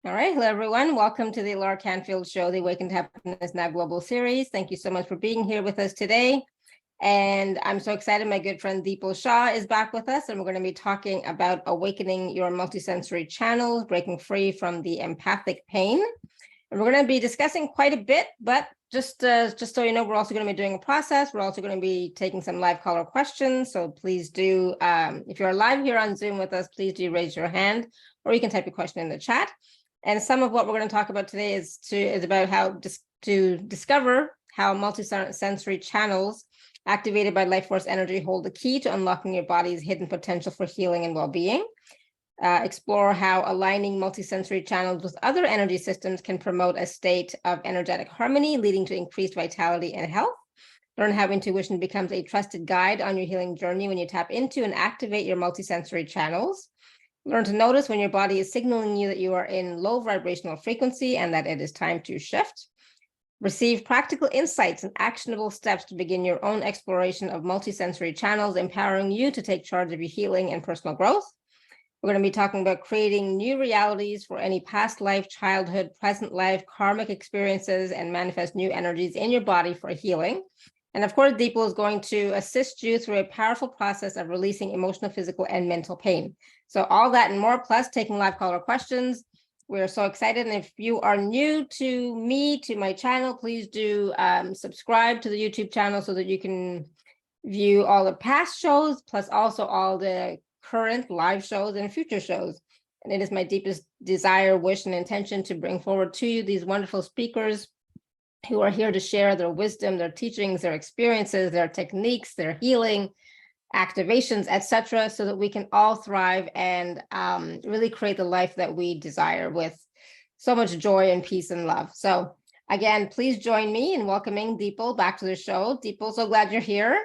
All right. Hello, everyone. Welcome to the alaracanfield show, the Awaken to Happiness Now Global Series. Thank you so much for being here with us today. And I'm so excited. My good friend Dipal Shah is back with us, and we're going to be talking about awakening your multisensory channels, breaking free from the empathic pain. And we're going to be discussing quite a bit, but just so you know, we're also going to be doing a process. We're also going to be taking some live caller questions. So please do, if you're live here on Zoom with us, please do raise your hand, or you can type your question in the chat. And some of what we're going to talk about today is about how to discover how multisensory channels activated by life force energy hold the key to unlocking your body's hidden potential for healing and well-being. Explore how aligning multisensory channels with other energy systems can promote a state of energetic harmony, leading to increased vitality and health. Learn how intuition becomes a trusted guide on your healing journey when you tap into and activate your multisensory channels. Learn to notice when your body is signaling you that you are in low vibrational frequency and that it is time to shift. Receive practical insights and actionable steps to begin your own exploration of multisensory channels, empowering you to take charge of your healing and personal growth. We're going to be talking about creating new realities for any past life, childhood, present life, karmic experiences, and manifest new energies in your body for healing. And of course, Deepal is going to assist you through a powerful process of releasing emotional, physical, and mental pain. So all that and more, plus taking live caller questions. We're so excited. And if you are new to me, to my channel, please do subscribe to the YouTube channel so that you can view all the past shows, plus also all the current live shows and future shows. And it is my deepest desire, wish, and intention to bring forward to you these wonderful speakers who are here to share their wisdom, their teachings, their experiences, their techniques, their healing, activations, etc., so that we can all thrive and really create the life that we desire with so much joy and peace and love. So again, please join me in welcoming Dipal back to the show. Dipal, so glad you're here.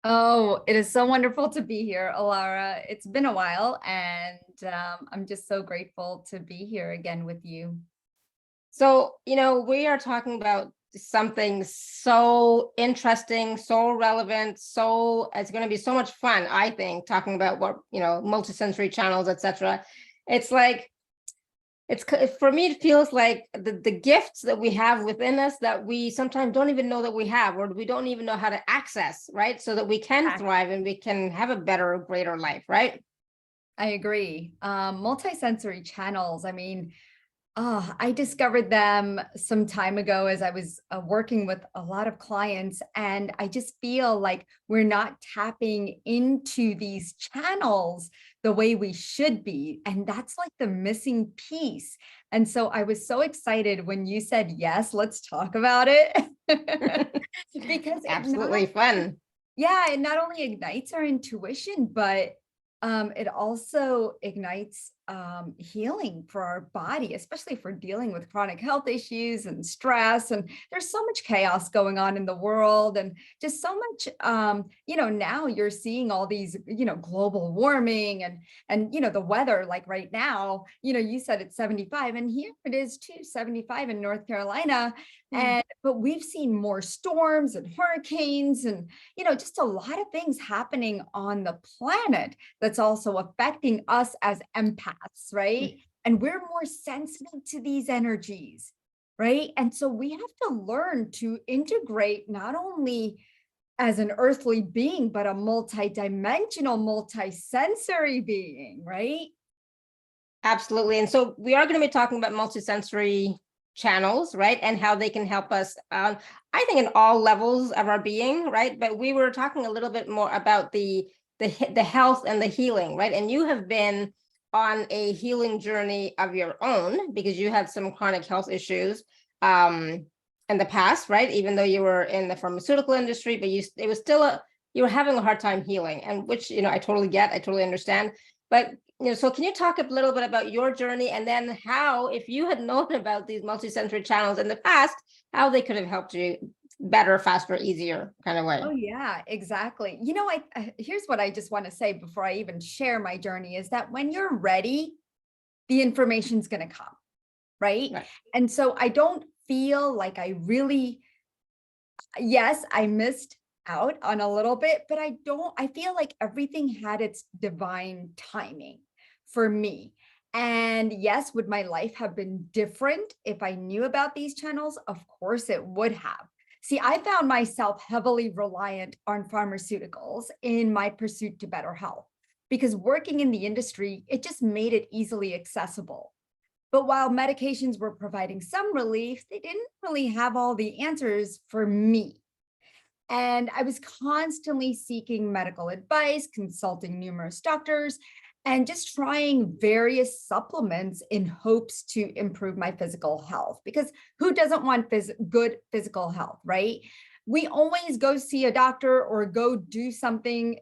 Oh, it is so wonderful to be here, Alara. It's been a while, and I'm just so grateful to be here again with you. So, we are talking about something so interesting, so relevant, so it's going to be so much fun, I think, talking about what, multisensory channels, etc. It's like, for me, it feels like the gifts that we have within us that we sometimes don't even know that we have, or we don't even know how to access, right? So that we can thrive and we can have a better, greater life, right? I agree. Multisensory channels, I discovered them some time ago as I was working with a lot of clients, and I just feel like we're not tapping into these channels the way we should be. And that's like the missing piece. And so I was so excited when you said, yes, let's talk about it. Because absolutely fun. Yeah, it not only ignites our intuition, but it also ignites healing for our body, especially if we're dealing with chronic health issues and stress. And there's so much chaos going on in the world, and just so much, now you're seeing all these, global warming and the weather, like right now, you said it's 75, and here it is too, 75 in North Carolina. But we've seen more storms and hurricanes and, just a lot of things happening on the planet that's also affecting us as empaths, right? And we're more sensitive to these energies, right? And so we have to learn to integrate not only as an earthly being, but a multidimensional, multisensory being, right? Absolutely. And so we are going to be talking about multisensory channels, right? And how they can help us, I think, in all levels of our being, right? But we were talking a little bit more about the health and the healing, right? And you have been on a healing journey of your own because you had some chronic health issues in the past, right? Even though you were in the pharmaceutical industry, but it was still you were having a hard time healing, and which, I totally get, I totally understand. But so can you talk a little bit about your journey, and then how, if you had known about these multisensory channels in the past, how they could have helped you better, faster, easier kind of way? Oh yeah, exactly. Here's what I just want to say before I even share my journey is that when you're ready, the information's going to come, right? And so I don't feel like yes, I missed out on a little bit, but I feel like everything had its divine timing for me. And yes, would my life have been different if I knew about these channels? Of course it would have. See, I found myself heavily reliant on pharmaceuticals in my pursuit to better health because working in the industry, it just made it easily accessible. But while medications were providing some relief, they didn't really have all the answers for me. And I was constantly seeking medical advice, consulting numerous doctors, and just trying various supplements in hopes to improve my physical health. Because who doesn't want good physical health, right? We always go see a doctor or go do something,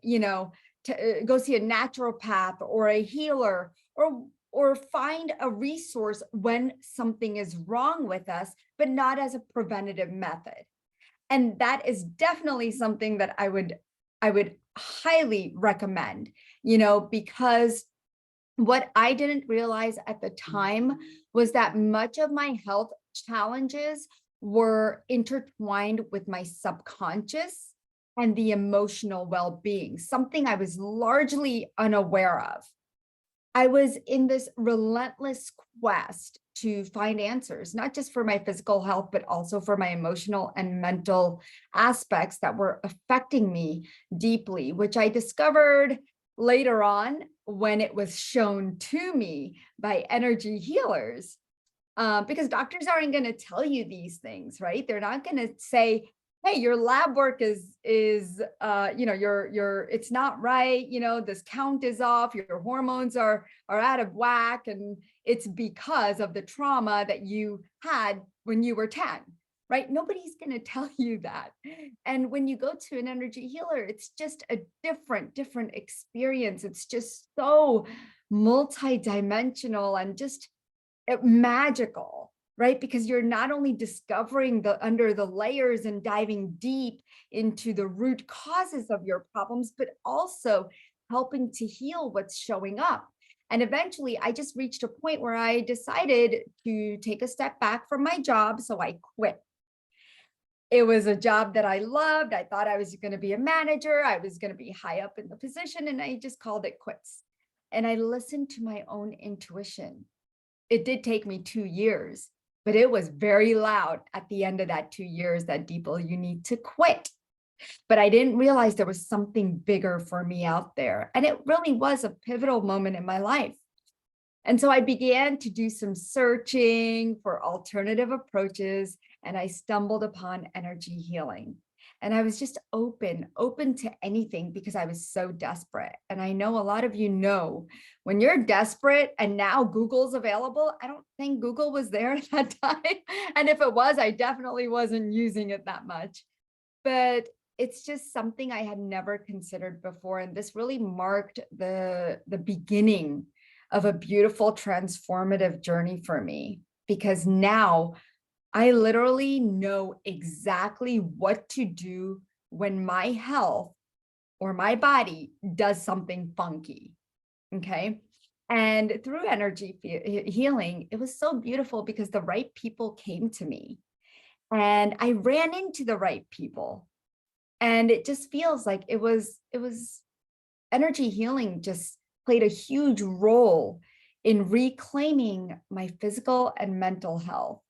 to go see a naturopath or a healer or find a resource when something is wrong with us, but not as a preventative method. And that is definitely something that I would highly recommend, because what I didn't realize at the time was that much of my health challenges were intertwined with my subconscious and the emotional well-being, something I was largely unaware of. I was in this relentless quest to find answers, not just for my physical health, but also for my emotional and mental aspects that were affecting me deeply, which I discovered later on when it was shown to me by energy healers. Because doctors aren't going to tell you these things, right? They're not going to say, hey, your lab work is your it's not right, this count is off, your hormones are out of whack, and it's because of the trauma that you had when you were 10, right? Nobody's going to tell you that. And when you go to an energy healer, it's just a different experience. It's just so multidimensional and just magical, right? Because you're not only discovering the under the layers and diving deep into the root causes of your problems, but also helping to heal what's showing up. And eventually I just reached a point where I decided to take a step back from my job. So I quit. It was a job that I loved. I thought I was going to be a manager. I was going to be high up in the position, and I just called it quits. And I listened to my own intuition. It did take me 2 years, but it was very loud at the end of that 2 years that, Dipal, you need to quit. But I didn't realize there was something bigger for me out there. And it really was a pivotal moment in my life. And so I began to do some searching for alternative approaches, and I stumbled upon energy healing. And I was just open to anything because I was so desperate. And I know a lot of you know, when you're desperate and now Google's available, I don't think Google was there at that time. And if it was, I definitely wasn't using it that much. But it's just something I had never considered before. And this really marked the beginning of a beautiful transformative journey for me, because now I literally know exactly what to do when my health or my body does something funky. Okay. And through energy healing, it was so beautiful because the right people came to me and I ran into the right people. And it just feels like it was energy healing just played a huge role in reclaiming my physical and mental health.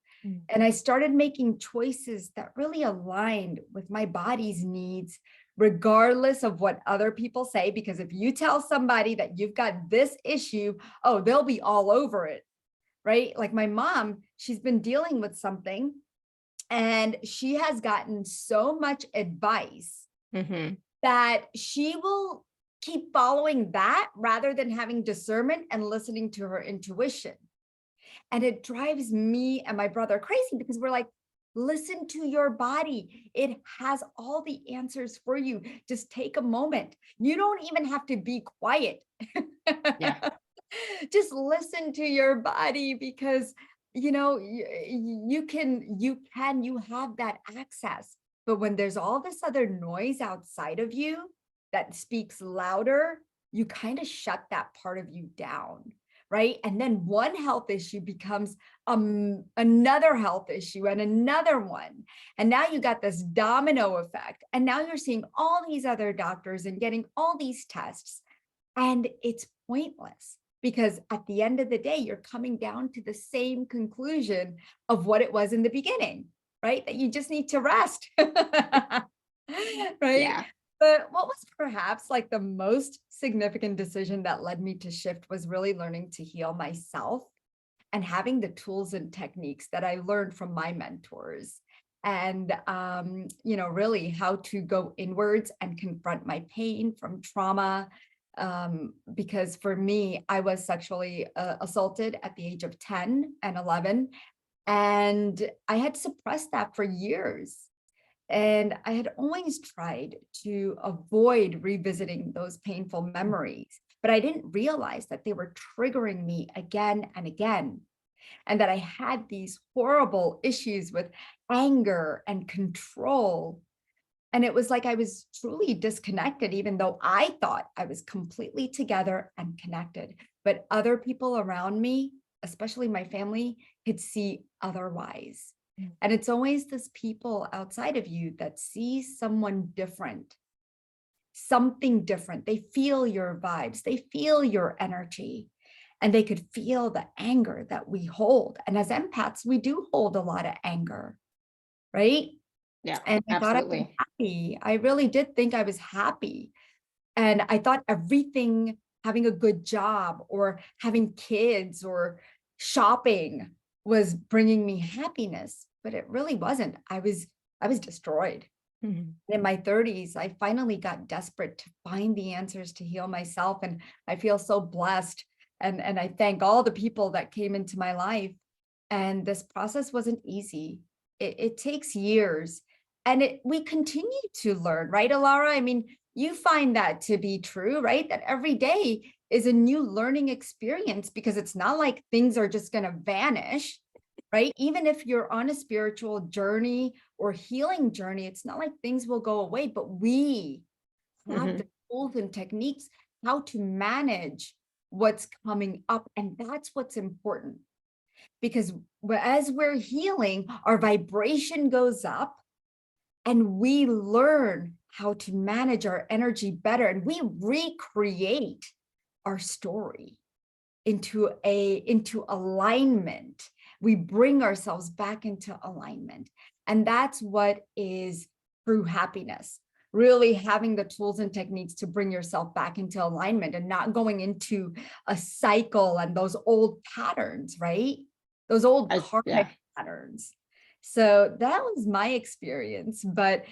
And I started making choices that really aligned with my body's needs, regardless of what other people say. Because if you tell somebody that you've got this issue, oh, they'll be all over it, right? Like my mom, she's been dealing with something and she has gotten so much advice that she will keep following that rather than having discernment and listening to her intuition. And it drives me and my brother crazy because we're like, listen to your body. It has all the answers for you. Just take a moment. You don't even have to be quiet. Yeah. Just listen to your body because, you have that access. But when there's all this other noise outside of you that speaks louder, you kind of shut that part of you down. Right. And then one health issue becomes another health issue and another one. And now you got this domino effect. And now you're seeing all these other doctors and getting all these tests. And it's pointless because at the end of the day, you're coming down to the same conclusion of what it was in the beginning, right? That you just need to rest. Right? Yeah. But what was perhaps like the most significant decision that led me to shift was really learning to heal myself and having the tools and techniques that I learned from my mentors. And, really how to go inwards and confront my pain from trauma. Because for me, I was sexually assaulted at the age of 10 and 11. And I had suppressed that for years. And I had always tried to avoid revisiting those painful memories, but I didn't realize that they were triggering me again and again, and that I had these horrible issues with anger and control. And it was like I was truly disconnected, even though I thought I was completely together and connected. But other people around me, especially my family, could see otherwise. And it's always this people outside of you that see someone different, something different. They feel your vibes, they feel your energy, and they could feel the anger that we hold. And as empaths, we do hold a lot of anger, right? Yeah, And I thought I was absolutely. happy. I really did think I was happy. And I thought everything, having a good job or having kids or shopping, was bringing me happiness, but it really wasn't. I was destroyed. Mhm. In my 30s, I finally got desperate to find the answers to heal myself, and I feel so blessed. And I thank all the people that came into my life. And this process wasn't easy. It takes years, and we continue to learn, right, Alara? I mean, you find that to be true, right? That every day is a new learning experience, because it's not like things are just going to vanish, right? Even if you're on a spiritual journey or healing journey, it's not like things will go away, but we have Mhm. the tools and techniques how to manage what's coming up. And that's what's important, because as we're healing, our vibration goes up, and we learn how to manage our energy better, and we recreate our story into alignment. We bring ourselves back into alignment, and that's what is true happiness. Really having the tools and techniques to bring yourself back into alignment and not going into a cycle and those old patterns, right? Those old Yeah. karmic patterns. So that was my experience, but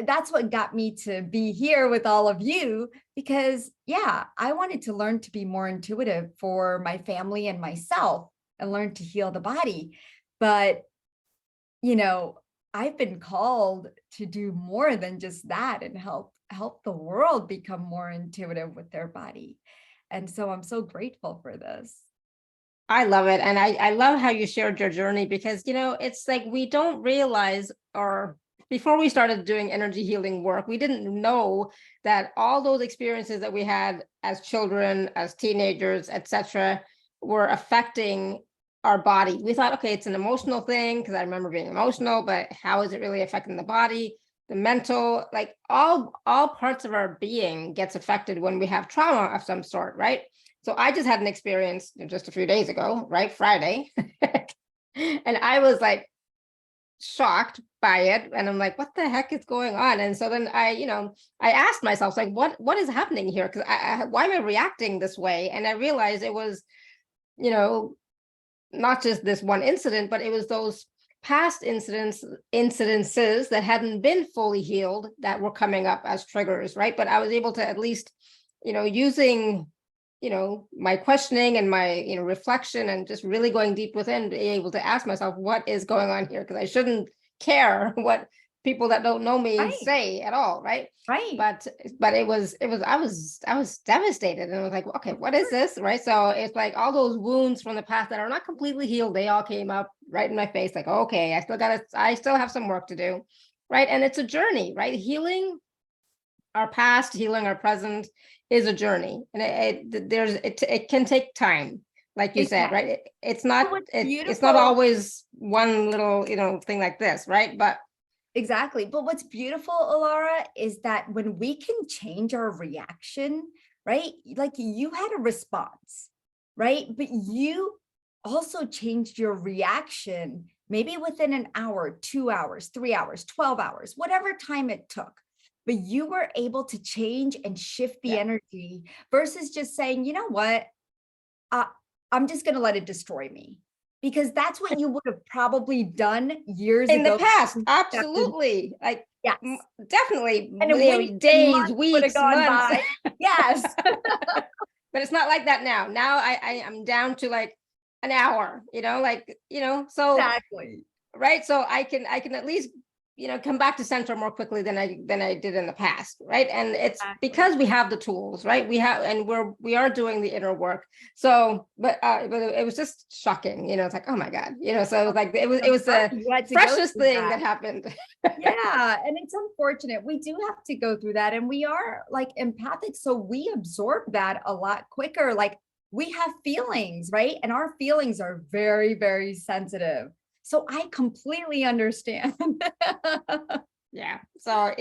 that's what got me to be here with all of you, because yeah, I wanted to learn to be more intuitive for my family and myself, and learn to heal the body. But you know, I've been called to do more than just that, and help the world become more intuitive with their body. And so I'm so grateful for this. I love it. And I love how you shared your journey, because, it's like we don't realize, or before we started doing energy healing work, we didn't know that all those experiences that we had as children, as teenagers, etc., were affecting our body. We thought, okay, it's an emotional thing because I remember being emotional, but how is it really affecting the body? The mental, like all parts of our being gets affected when we have trauma of some sort, right? So I just had an experience just a few days ago, right? Friday. And I was like shocked by it. And I'm like, what the heck is going on? And so then I asked myself, like, what is happening here? Because why am I reacting this way? And I realized it was, you know, not just this one incident, but it was those past incidences that hadn't been fully healed that were coming up as triggers, right? But I was able to at least, using my questioning and my reflection and just really going deep within, be able to ask myself what is going on here, because I shouldn't care what people that don't know me Right, say at all, right? right. But it was I was devastated, and I was like, okay, what is this, right? So it's like all those wounds from the past that are not completely healed, they all came up right in my face, like, okay, I still have some work to do, right? And it's a journey, right? Healing our past, healing our present is a journey, and it can take time, like you said, right? Exactly. It's But not what's it's not beautiful, always one little thing like this, right? But exactly. But what's beautiful, Alara, is that when we can change our reaction, right? Like you had a response. right? But you also changed your reaction, maybe within an hour, 2 hours, 3 hours, 12 hours, whatever time it took. But you were able to change and shift the Yeah. energy versus just saying, you know what, uh, I'm just going to let it destroy me. Because that's what you would have probably done years In the ago. past, absolutely. Like, Yes. definitely, And in weeks and days, months would have weeks, gone months. by. Yes. But it's not like that now. Now I'm down to like an hour, so Exactly. right. So I can at least, come back to center more quickly than I did in the past. Right. And it's Exactly. because we have the tools, right? And we are doing the inner work. So, but it was just shocking, it's like, oh my God, so it was like, it was the You had to go freshest through thing that that. happened. Yeah. And it's unfortunate. We do have to go through that. And we are like empathic. So we absorb that a lot quicker. Like we have feelings, right? And our feelings are very, very sensitive. So I completely understand. Yeah. So,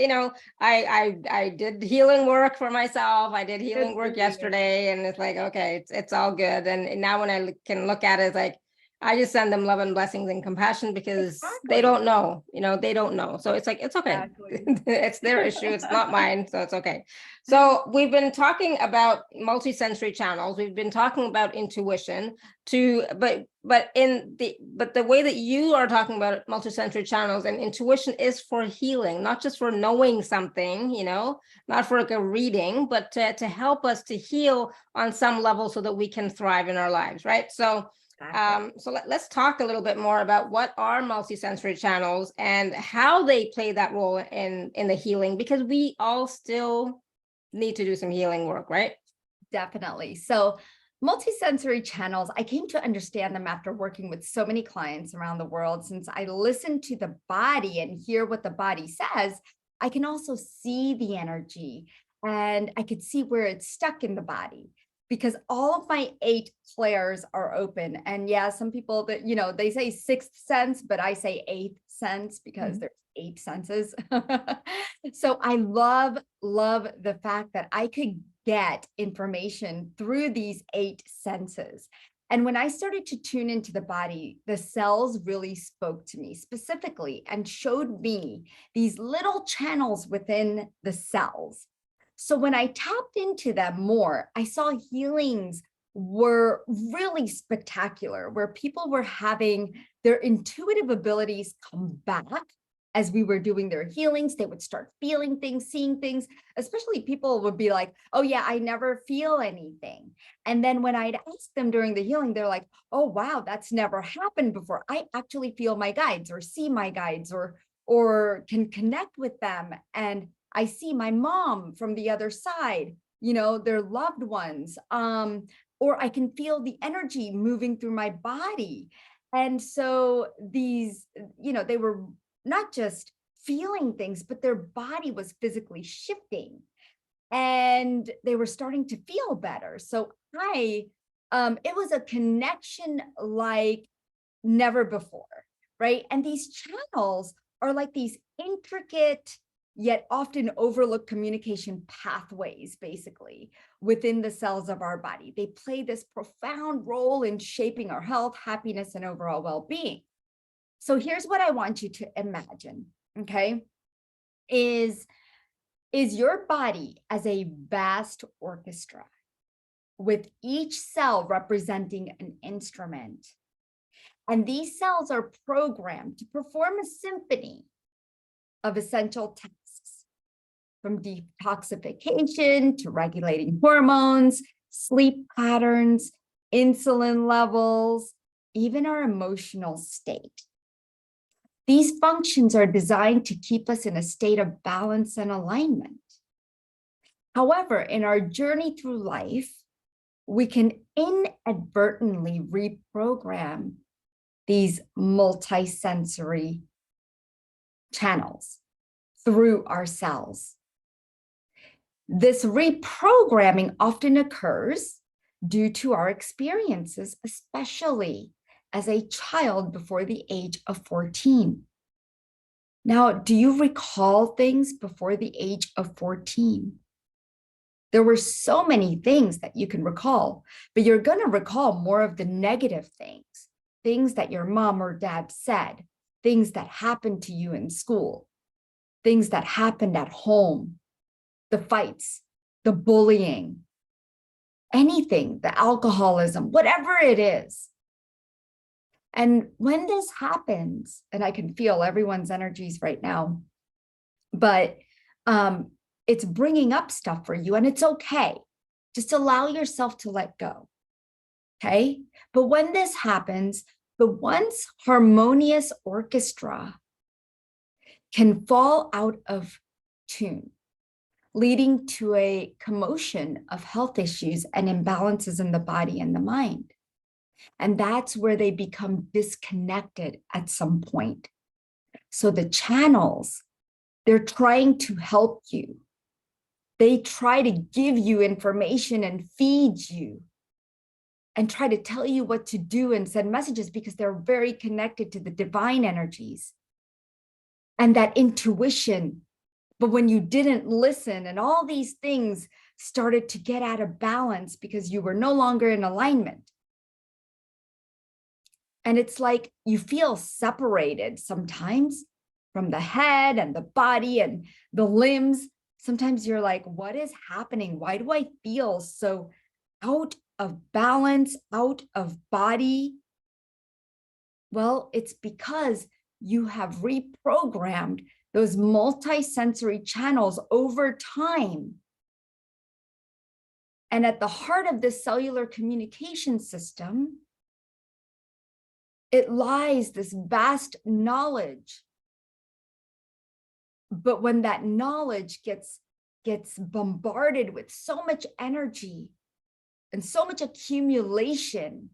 I did healing work for myself. I did Good healing for work you. yesterday, and it's like, okay, it's all good. And now when can look at it, it's like, I just send them love and blessings and compassion because they Exactly. don't know, they don't know. So it's like, it's okay. Exactly. It's their issue. It's not mine. So it's okay. So we've been talking about multisensory channels. We've been talking about intuition but the way that you are talking about multisensory channels and intuition is for healing, not just for knowing something, not for like a reading, but to help us to heal on some level so that we can thrive in our lives, right? So Exactly. let's talk a little bit more about what are multisensory channels and how they play that role in the healing, because we all still need to do some healing work, right? Definitely. So multisensory channels, I came to understand them after working with so many clients around the world. Since I listen to the body and hear what the body says, I can also see the energy and I could see where it's stuck in the body because all of my 8 clairs are open. And yeah, some people that, they say sixth sense, but I say eighth sense because there's 8 senses. So I love the fact that I could get information through these 8 senses. And when I started to tune into the body, the cells really spoke to me specifically and showed me these little channels within the cells. So when I tapped into them more, I saw healings were really spectacular, where people were having their intuitive abilities come back as we were doing their healings. They would start feeling things, seeing things, especially people would be like, oh yeah, I never feel anything. And then when I'd ask them during the healing, they're like, oh wow, that's never happened before. I actually feel my guides or see my guides or can connect with them. And I see my mom from the other side, their loved ones. Or I can feel the energy moving through my body. And so these, they were not just feeling things, but their body was physically shifting and they were starting to feel better. So it was a connection like never before, right? And these channels are like these intricate yet often overlooked communication pathways, basically, within the cells of our body. They play this profound role in shaping our health, happiness, and overall well-being. So here's what I want you to imagine, okay? Is your body as a vast orchestra with each cell representing an instrument. And these cells are programmed to perform a symphony of essential tasks, from detoxification to regulating hormones, sleep patterns, insulin levels, even our emotional state. These functions are designed to keep us in a state of balance and alignment. However, in our journey through life, we can inadvertently reprogram these multisensory channels through our cells. This reprogramming often occurs due to our experiences, especially as a child before the age of 14. Now, do you recall things before the age of 14? There were so many things that you can recall, but you're going to recall more of the negative things, things that your mom or dad said, things that happened to you in school, things that happened at home, the fights, the bullying, anything, the alcoholism, whatever it is. And when this happens, and I can feel everyone's energies right now, but it's bringing up stuff for you, and it's okay. Just allow yourself to let go. Okay. But when this happens, the once harmonious orchestra can fall out of tune, leading to a commotion of health issues and imbalances in the body and the mind. And that's where they become disconnected at some point. So the channels, they're trying to help you. They try to give you information and feed you and try to tell you what to do and send messages because they're very connected to the divine energies and that intuition. But when you didn't listen and all these things started to get out of balance because you were no longer in alignment. And it's like you feel separated sometimes from the head and the body and the limbs. Sometimes you're like, what is happening? Why do I feel so out of balance, out of body? Well, it's because you have reprogrammed those multisensory channels over time. And at the heart of this cellular communication system, it lies this vast knowledge. But when that knowledge gets bombarded with so much energy and so much accumulation,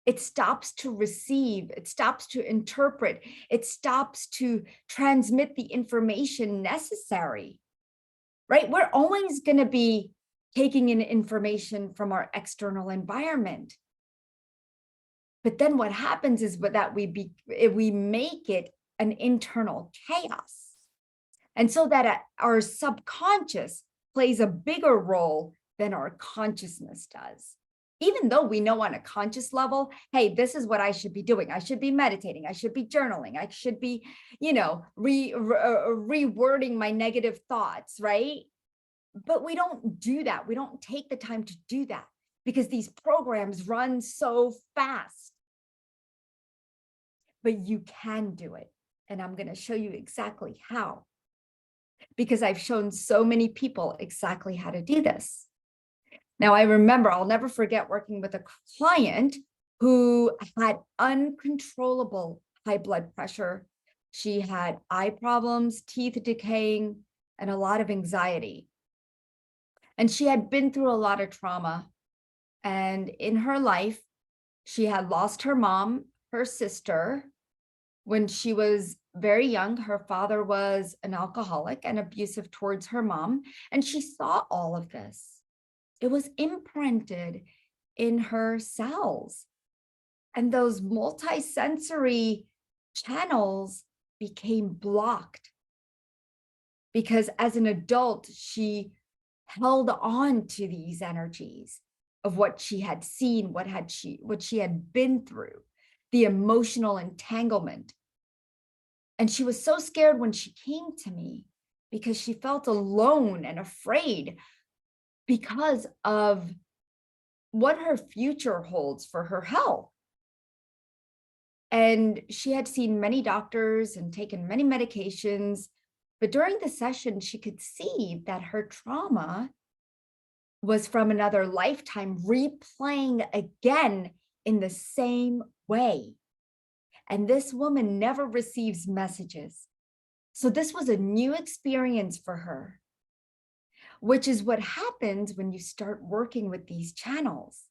it stops to receive, it stops to interpret, it stops to transmit the information necessary, right? We're always going to be taking in information from our external environment. But then what happens is that we make it an internal chaos. And so that our subconscious plays a bigger role than our consciousness does. Even though we know on a conscious level, hey, this is what I should be doing. I should be meditating. I should be journaling. I should be, rewording my negative thoughts, right? But we don't do that. We don't take the time to do that because these programs run so fast. But you can do it. And I'm going to show you exactly how, because I've shown so many people exactly how to do this. Now, I remember, I'll never forget working with a client who had uncontrollable high blood pressure. She had eye problems, teeth decaying, and a lot of anxiety. And she had been through a lot of trauma. And in her life, she had lost her mom, her sister. When she was very young, her father was an alcoholic and abusive towards her mom. And she saw all of this. It was imprinted in her cells. And those multisensory channels became blocked because as an adult, she held on to these energies of what she had seen, what she had been through, the emotional entanglement. And she was so scared when she came to me because she felt alone and afraid because of what her future holds for her health. And she had seen many doctors and taken many medications, but during the session, she could see that her trauma was from another lifetime replaying again in the same way. And this woman never receives messages. So this was a new experience for her, which is what happens when you start working with these channels.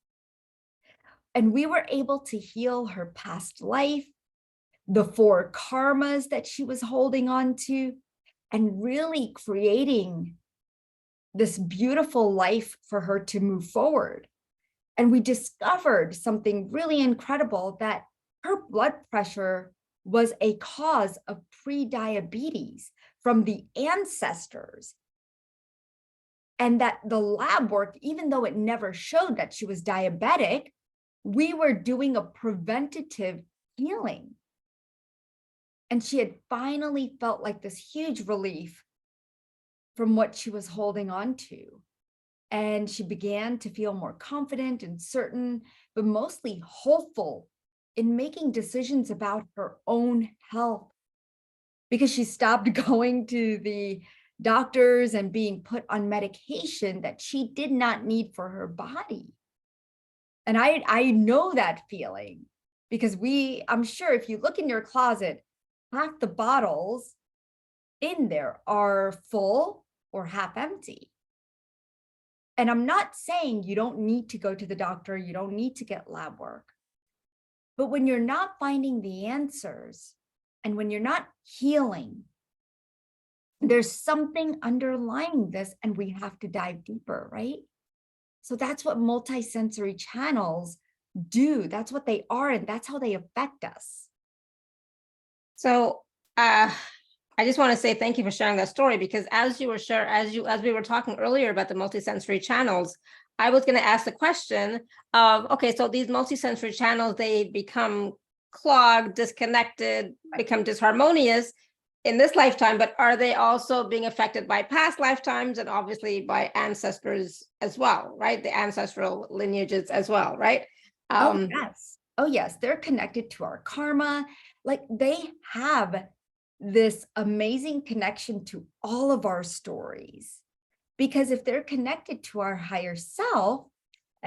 And we were able to heal her past life, the 4 karmas that she was holding on to, and really creating this beautiful life for her to move forward. And we discovered something really incredible, that her blood pressure was a cause of pre-diabetes from the ancestors. And that the lab work, even though it never showed that she was diabetic, we were doing a preventative healing. And she had finally felt like this huge relief from what she was holding on to. And she began to feel more confident and certain, but mostly hopeful in making decisions about her own health, because she stopped going to the doctors and being put on medication that she did not need for her body. And I know that feeling, because I'm sure if you look in your closet, half the bottles in there are full or half empty. And I'm not saying you don't need to go to the doctor, you don't need to get lab work. But when you're not finding the answers and when you're not healing, there's something underlying this, and we have to dive deeper, right? So that's what multisensory channels do. That's what they are, and that's how they affect us. So I just want to say thank you for sharing that story, because as we were talking earlier about the multisensory channels, I was going to ask the question of, okay, so these multisensory channels, they become clogged, disconnected, become disharmonious in this lifetime, but are they also being affected by past lifetimes and obviously by ancestors as well, right? The ancestral lineages as well, right? Oh, yes. Oh, yes. They're connected to our karma. Like, they have this amazing connection to all of our stories. Because if they're connected to our higher self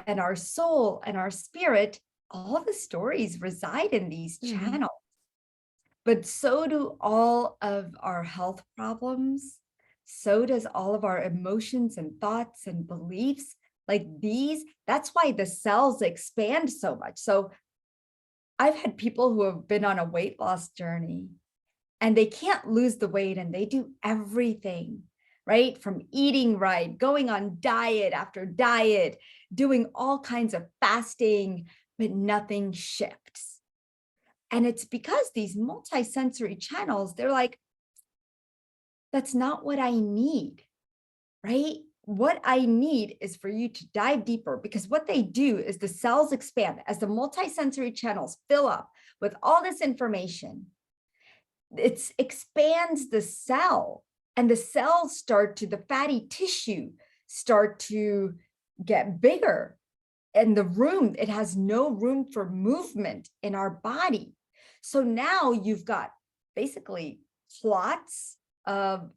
and our soul and our spirit, all the stories reside in these channels. But so do all of our health problems. So does all of our emotions and thoughts and beliefs. Like these, that's why the cells expand so much. So I've had people who have been on a weight loss journey and they can't lose the weight, and they do everything, right? From eating right, going on diet after diet, doing all kinds of fasting, but nothing shifts. And it's because these multisensory channels, they're like, that's not what I need, right? What I need is for you to dive deeper, because what they do is the cells expand as the multisensory channels fill up with all this information. It expands the cell, and the cells the fatty tissue start to get bigger. And it has no room for movement in our body. So now you've got basically clots of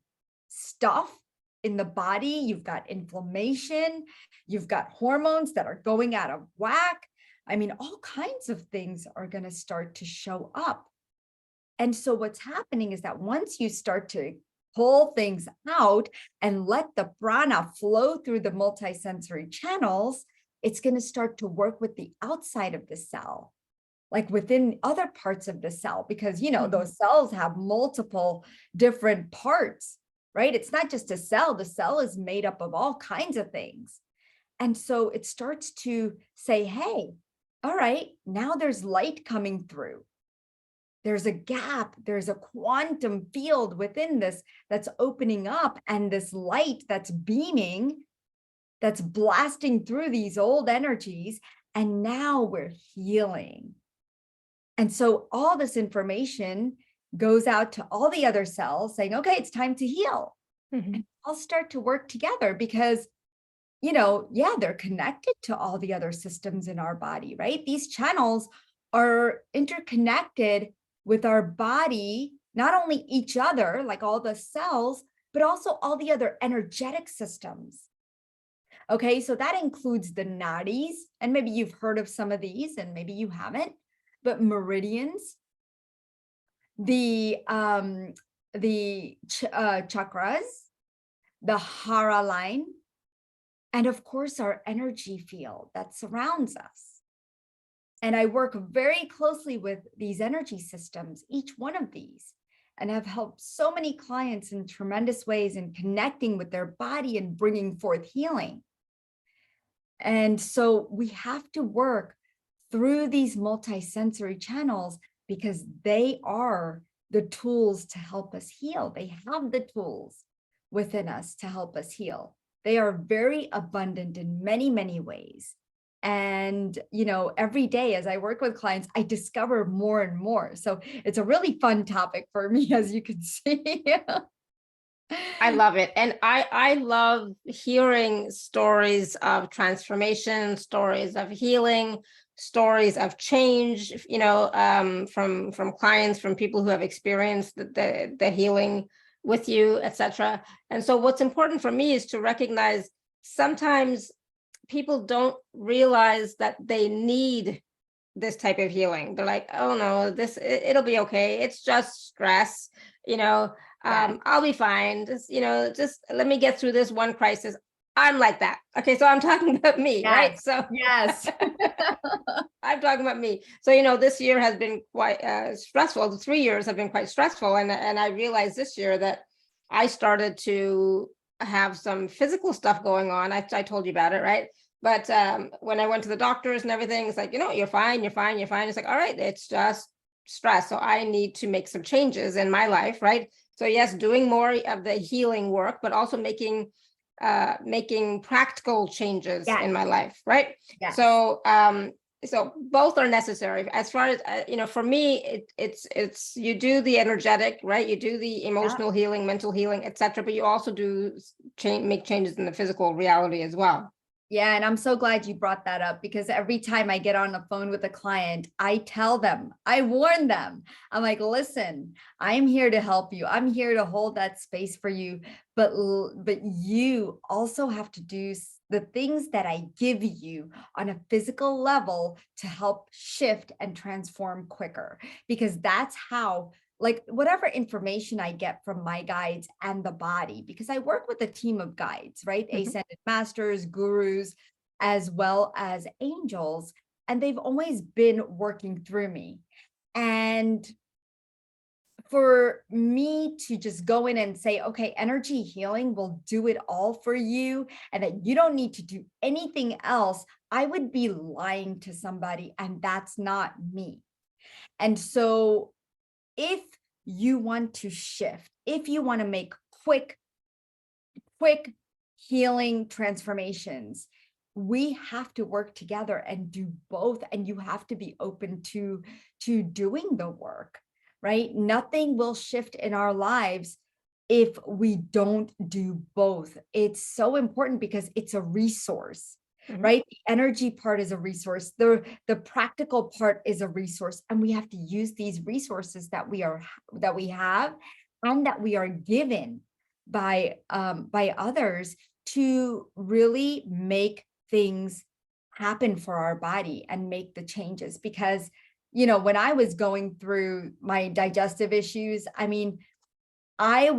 stuff in the body, you've got inflammation, you've got hormones that are going out of whack. I mean, all kinds of things are going to start to show up. And so what's happening is that once you start to pull things out and let the prana flow through the multisensory channels, it's going to start to work with the outside of the cell, like within other parts of the cell, because, those cells have multiple different parts, right? It's not just a cell. The cell is made up of all kinds of things. And so it starts to say, hey, all right, now there's light coming through. There's a gap, there's a quantum field within this that's opening up, and this light that's beaming, that's blasting through these old energies, and now we're healing. And so all this information goes out to all the other cells saying, okay, it's time to heal. And I'll start to work together because, they're connected to all the other systems in our body, right? These channels are interconnected with our body, not only each other, like all the cells, but also all the other energetic systems. Okay, so that includes the nadis, and maybe you've heard of some of these and maybe you haven't, but meridians, the chakras, the hara line, and of course our energy field that surrounds us. And I work very closely with these energy systems, each one of these, and have helped so many clients in tremendous ways in connecting with their body and bringing forth healing. And so we have to work through these multisensory channels because they are the tools to help us heal. They have the tools within us to help us heal. They are very abundant in many, many ways. And, every day as I work with clients, I discover more and more. So it's a really fun topic for me, as you can see. I love it. And I love hearing stories of transformation, stories of healing, stories of change, from clients, from people who have experienced the healing with you, etc. And so what's important for me is to recognize sometimes people don't realize that they need this type of healing. They're like, oh no, it'll be okay. It's just stress, Yeah. I'll be fine. Just let me get through this one crisis. I'm like that. Okay, so I'm talking about me, right? Yes. So Yes. I'm talking about me. So, this year has been quite stressful. The 3 years have been quite stressful. And I realized this year that I started to have some physical stuff going on. I told you about it, right? But when I went to the doctors and everything, it's like, you're fine, you're fine, you're fine. It's like, all right, it's just stress. So I need to make some changes in my life, right? So yes, doing more of the healing work, but also making practical changes Yes. in my life, right? Yes. So both are necessary. As far as for me, it's you do the energetic, right? You do the emotional healing, mental healing, etc. But you also do make changes in the physical reality as well. Yeah, and I'm so glad you brought that up, because every time I get on the phone with a client, I tell them, I warn them, I'm like, listen, I'm here to help you. I'm here to hold that space for you. But you also have to do the things that I give you on a physical level to help shift and transform quicker, because that's how, like, whatever information I get from my guides and the body, because I work with a team of guides, right? Ascended masters, gurus, as well as angels, and they've always been working through me. And for me to just go in and say, okay, energy healing will do it all for you, and that you don't need to do anything else, I would be lying to somebody, and that's not me. And so if you want to shift, if you want to make quick healing transformations, we have to work together and do both. And you have to be open to doing the work, right? Nothing will shift in our lives if we don't do both. It's so important because it's a resource. Right? The energy part is a resource. The practical part is a resource. And we have to use these resources that we have and that we are given by others to really make things happen for our body and make the changes. Because, when I was going through my digestive issues, I mean, it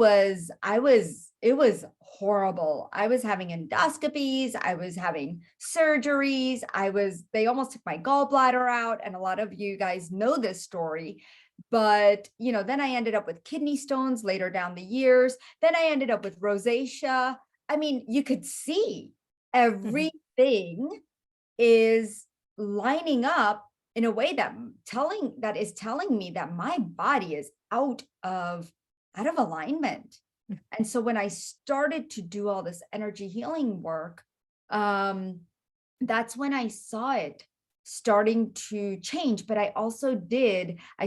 was horrible. I was having endoscopies. I was having surgeries. They almost took my gallbladder out. And a lot of you guys know this story. But, then I ended up with kidney stones later down the years. Then I ended up with rosacea. I mean, you could see everything is lining up in a way that is telling me that my body is out of alignment. And so when I started to do all this energy healing work, that's when I saw it starting to change. But I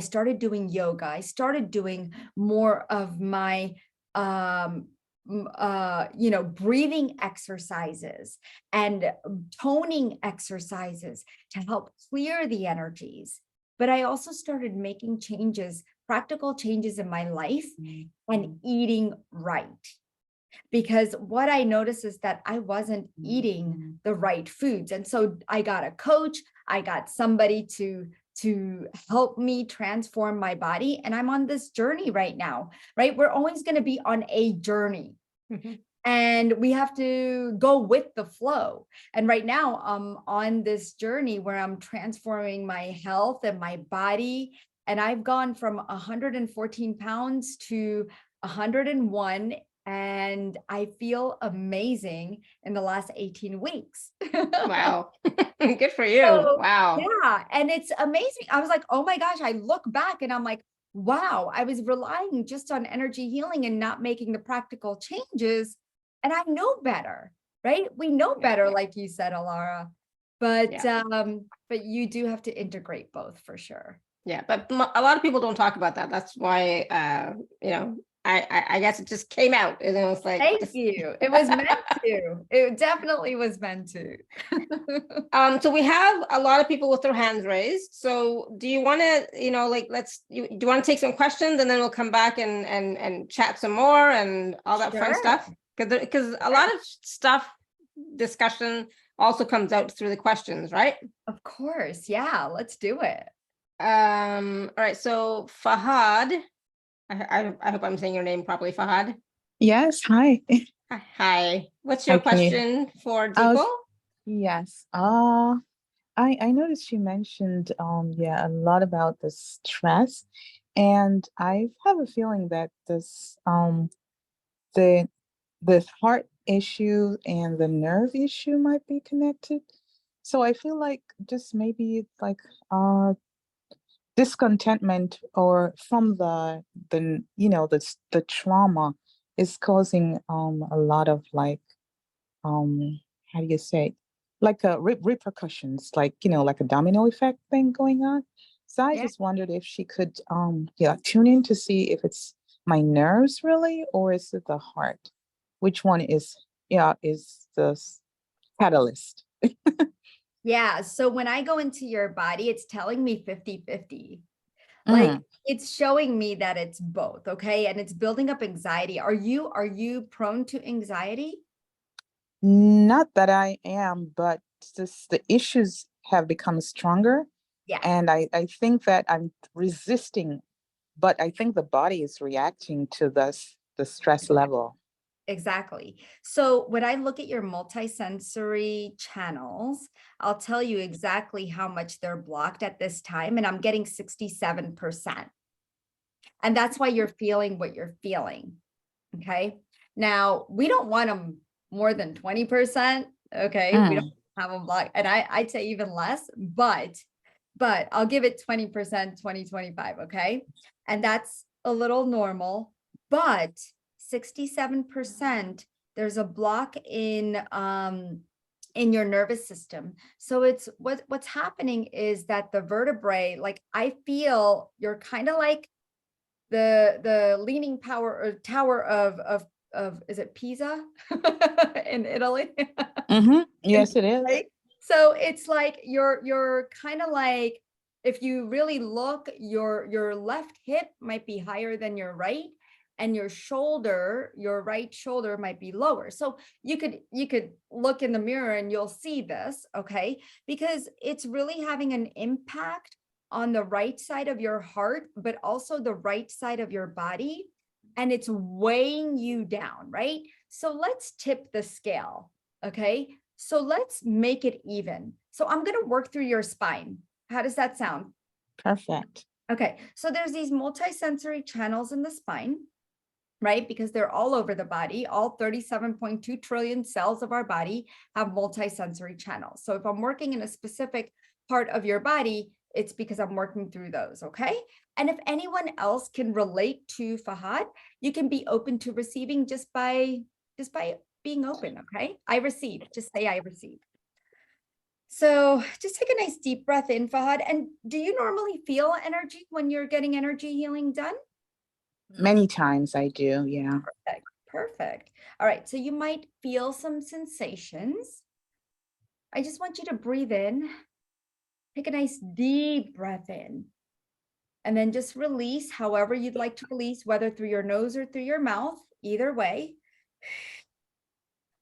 started doing yoga. I started doing more of my breathing exercises and toning exercises to help clear the energies. But I also started making practical changes in my life and eating right. Because what I noticed is that I wasn't eating the right foods. And so I got a coach, I got somebody to help me transform my body. And I'm on this journey right now, right? We're always going to be on a journey. And we have to go with the flow. And right now I'm on this journey where I'm transforming my health and my body. And I've gone from 114 pounds to 101. And I feel amazing in the last 18 weeks. Wow. Good for you. So, wow. Yeah. And it's amazing. I was like, oh my gosh, I look back and I'm like, wow, I was relying just on energy healing and not making the practical changes. And I know better. right? We know Yeah. better, like you said, Alara, but Yeah. you do have to integrate both for sure. Yeah, but a lot of people don't talk about that. That's why, I guess it just came out, and it was like, Thank you. It was meant to. It definitely was meant to. So we have a lot of people with their hands raised. So do you want to, like, do you want to take some questions, and then we'll come back and chat some more and all that fun stuff? Sure. Because a lot of stuff, discussion also comes out through the questions, right? Of course. Yeah, let's do it. All right. So Fahad, I hope I'm saying your name properly, Fahad. Yes, hi. Hi. What's Hi, your can you? question for I was, Deepo? yes. I noticed you mentioned yeah, a lot about the stress, and I have a feeling that the the heart issue and the nerve issue might be connected. So I feel like just maybe it's like discontentment or from the trauma is causing a lot of like how do you say it? Like repercussions, like like a domino effect thing going on. So I Yeah. just wondered if she could yeah, tune in to see if it's my nerves really, or is it the heart? Which one is, yeah, is the catalyst? Yeah. So when I go into your body, it's telling me 50-50. Like Mm, it's showing me that it's both. Okay. And it's building up anxiety. Are you prone to anxiety? not that I am, but just the issues have become stronger. Yeah. And I think that I'm resisting, but I think the body is reacting to the stress level. Exactly. So when I look at your multisensory channels, I'll tell you exactly how much they're blocked at this time. And I'm getting 67%. And that's why you're feeling what you're feeling. Okay. Now we don't want them more than 20%. Okay. We don't Mm, have them blocked. And I'd say even less, but I'll give it 20%, 2025. Okay. And that's a little normal, but 67%, there's a block in your nervous system. So it's what's happening is that the vertebrae, like I feel you're kind of like the leaning power or tower of is it Pisa in Italy? yes, it is. Right? So it's like you're kind of like, if you really look, your left hip might be higher than your right, and your right shoulder might be lower. So you could look in the mirror and you'll see this, okay? Because it's really having an impact on the right side of your heart, but also the right side of your body, and it's weighing you down, right? So let's tip the scale, okay? So let's make it even. So I'm going to work through your spine. How does that sound? Perfect. Okay. So there's these multisensory channels in the spine, right? Because they're all over the body. All 37.2 trillion cells of our body have multisensory channels. So if I'm working in a specific part of your body, it's because I'm working through those. Okay. And if anyone else can relate to Fahad, you can be open to receiving just by being open. Okay. I receive. Just say I receive. So just take a nice deep breath in, Fahad. And do you normally feel energy when you're getting energy healing done? Many times I do, yeah. Perfect. Perfect. All right. So you might feel some sensations. I just want you to breathe in, take a nice deep breath in, and then just release however you'd like to release, whether through your nose or through your mouth, either way.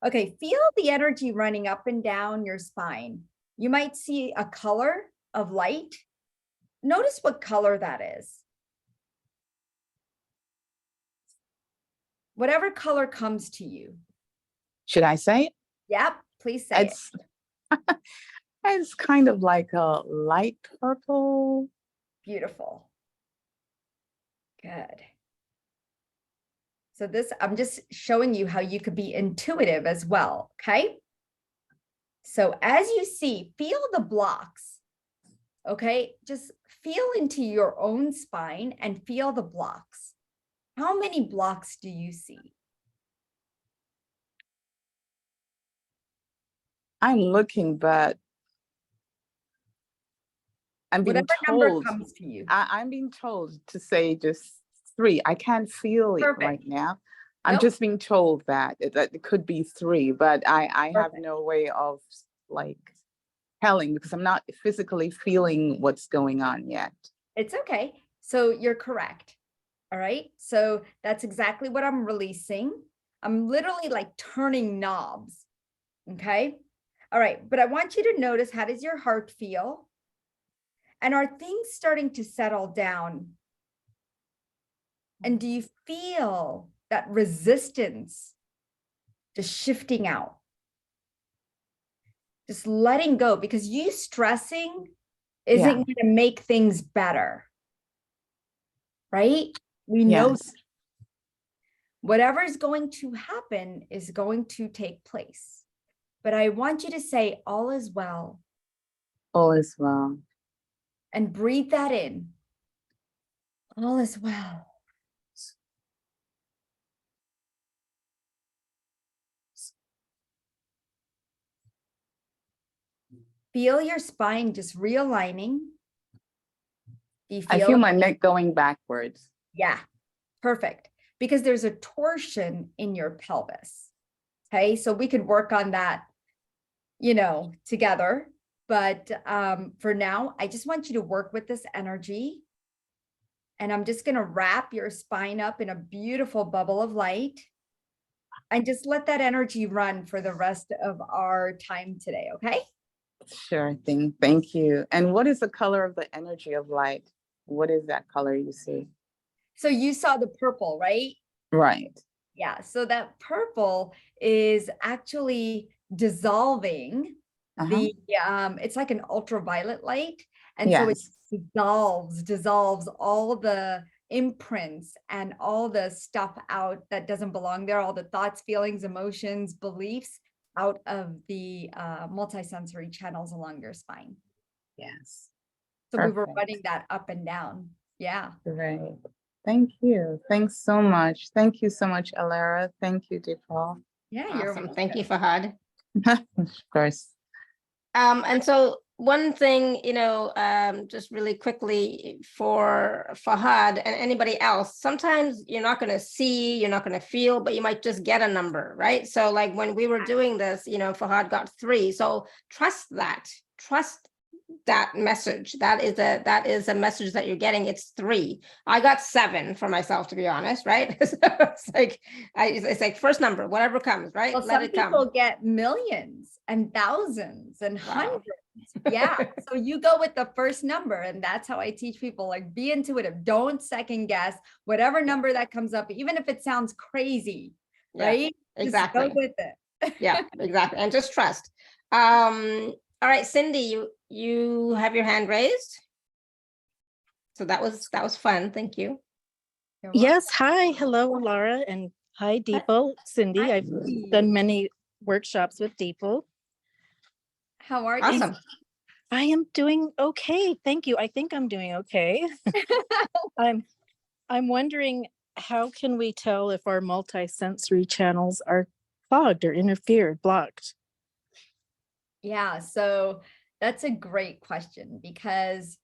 Okay. Feel the energy running up and down your spine. You might see a color of light. Notice what color that is. Whatever color comes to you. Should I say it? Yep. Please say it. It's it's kind of like a light purple. Beautiful. Good. So this, I'm just showing you how you could be intuitive as well, okay? So as you see, feel the blocks, okay? Just feel into your own spine and feel the blocks. How many blocks do you see? I'm looking, but I'm being Whatever number told, comes to you. I'm being told to say just 3. I can't feel it Perfect. right now. I'm Nope. just being told that it could be 3, but I have Perfect. no way of like telling because I'm not physically feeling what's going on yet. It's okay. So you're correct. All right. So that's exactly what I'm releasing. I'm literally like turning knobs. Okay. All right. But I want you to notice, how does your heart feel? And are things starting to settle down? And do you feel that resistance just shifting out? Just letting go, because you stressing isn't Yeah. going to make things better. Right? We know Yes. whatever is going to happen is going to take place. But I want you to say, all is well. All is well. And breathe that in. All is well. Feel your spine just realigning. Do you I feel feel it? my neck going backwards. Yeah, perfect. Because there's a torsion in your pelvis. Okay, so we could work on that, together. But for now, I just want you to work with this energy. And I'm just going to wrap your spine up in a beautiful bubble of light. And just let that energy run for the rest of our time today, okay? Sure thing. Thank you. And what is the color of the energy of light? What is that color you see? So you saw the purple, right? Right. Yeah, so that purple is actually dissolving it's like an ultraviolet light. And so it Yes. dissolves all the imprints and all the stuff out that doesn't belong there, all the thoughts, feelings, emotions, beliefs out of the multisensory channels along your spine. Yes. So we were Perfect. running that up and down. Yeah. Great. Thank you. Thanks so much. Thank you so much, Alara. Thank you, Dipal. Yeah, you're Awesome. Thank you, Fahad. Of course. And so one thing, just really quickly for Fahad and anybody else, sometimes you're not going to see, you're not going to feel, but you might just get a number, right? So like when we were doing this, Fahad got 3. So trust that message. That is a message that you're getting. It's 3. I got 7 for myself, to be honest, right? So it's like first number, whatever comes, right? Well, Let some it come. people get millions and thousands and Wow. hundreds. Yeah. So you go with the first number. And that's how I teach people, like, be intuitive. Don't second guess whatever number that comes up, even if it sounds crazy, right? Exactly. Just go with it. Yeah, exactly. And just trust. All right, Cindy, you have your hand raised. So that was fun. Thank you. Yes. Hi. Hello, Laura. And hi, Dipal. Cindy. Hi. I've done many workshops with Dipal. How are you? Awesome. I am doing okay. Thank you. I think I'm doing okay. I'm wondering, how can we tell if our multisensory channels are clogged or interfered, blocked? Yeah. So that's a great question, because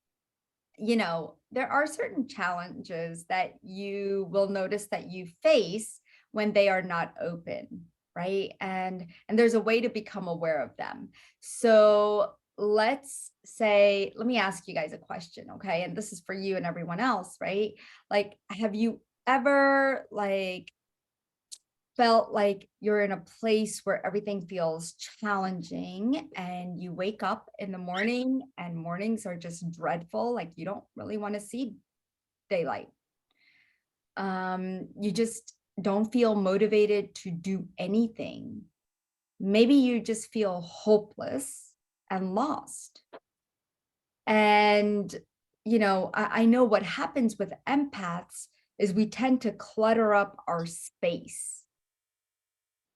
there are certain challenges that you will notice that you face when they are not open, right? And there's a way to become aware of them. So let me ask you guys a question, okay? And this is for you and everyone else, right? Like, have you ever felt like you're in a place where everything feels challenging and you wake up in the morning and mornings are just dreadful, like you don't really want to see daylight? You just don't feel motivated to do anything. Maybe you just feel hopeless and lost. And I know what happens with empaths is we tend to clutter up our space.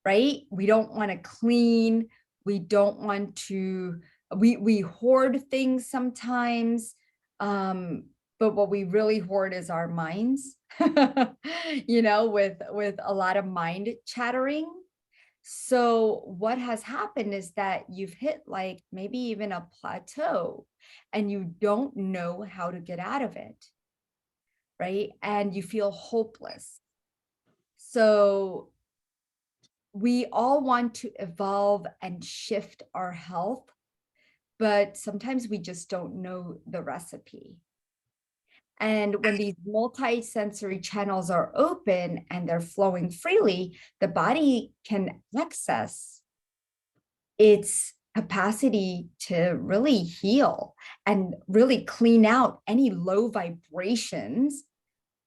Right? We don't want to clean. We don't want to, we hoard things sometimes. But what we really hoard is our minds, with a lot of mind chattering. So what has happened is that you've hit like maybe even a plateau and you don't know how to get out of it, right? And you feel hopeless. So we all want to evolve and shift our health, but sometimes we just don't know the recipe. And when these multi-sensory channels are open and they're flowing freely, the body can access its capacity to really heal and really clean out any low vibrations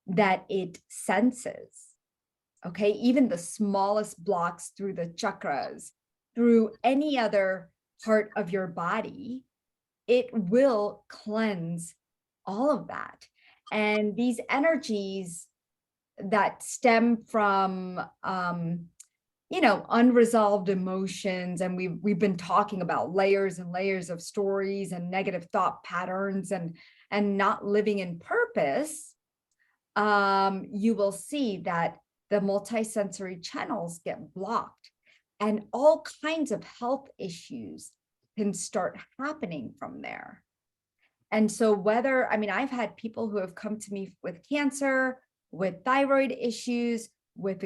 that it senses. Okay, even the smallest blocks through the chakras, through any other part of your body, it will cleanse all of that. And these energies that stem from unresolved emotions, and we've been talking about layers and layers of stories and negative thought patterns and not living in purpose, you will see that the multisensory channels get blocked and all kinds of health issues can start happening from there. And so I've had people who have come to me with cancer, with thyroid issues, with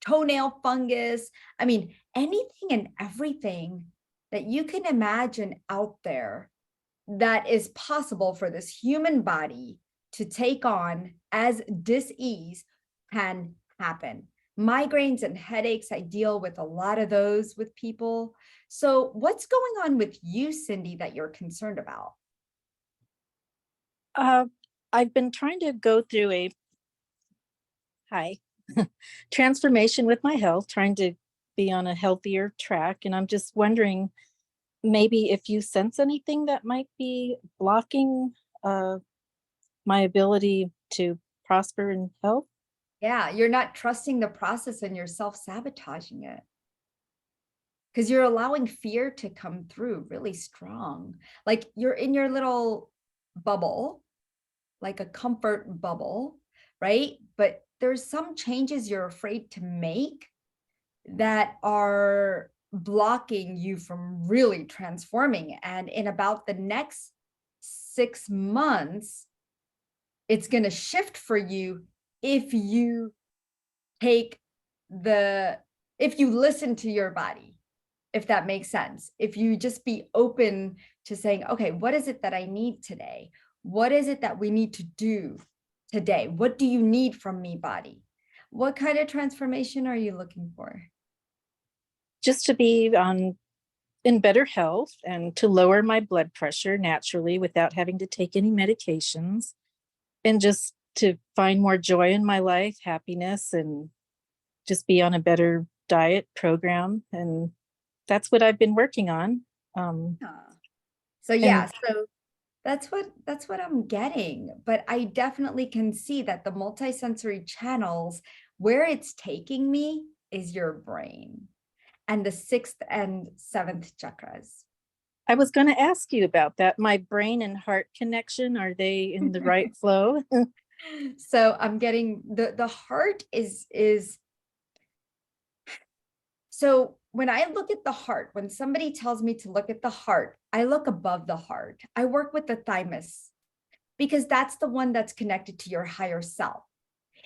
toenail fungus. I mean, anything and everything that you can imagine out there that is possible for this human body to take on as dis-ease can happen. Migraines and headaches, I deal with a lot of those with people. So what's going on with you, Cindy, that you're concerned about? I've been trying to go through a transformation with my health, trying to be on a healthier track. And I'm just wondering, maybe if you sense anything that might be blocking my ability to prosper in health. Yeah, you're not trusting the process and you're self-sabotaging it because you're allowing fear to come through really strong. Like you're in your little bubble, like a comfort bubble, right? But there's some changes you're afraid to make that are blocking you from really transforming. And in about the next 6 months, it's going to shift for you if you if you listen to your body, if that makes sense. If you just be open to saying, okay, what is it that I need today? What is it that we need to do today? What do you need from me, body? What kind of transformation are you looking for? Just to be in better health and to lower my blood pressure naturally without having to take any medications, and just to find more joy in my life, happiness, and just be on a better diet program. And that's what I've been working on. So that's what I'm getting. But I definitely can see that the multisensory channels, where it's taking me is your brain and the 6th and 7th chakras. I was going to ask you about that. My brain and heart connection, are they in the right flow? So I'm getting the heart is so when I look at the heart, when somebody tells me to look at the heart, I look above the heart. I work with the thymus because that's the one that's connected to your higher self.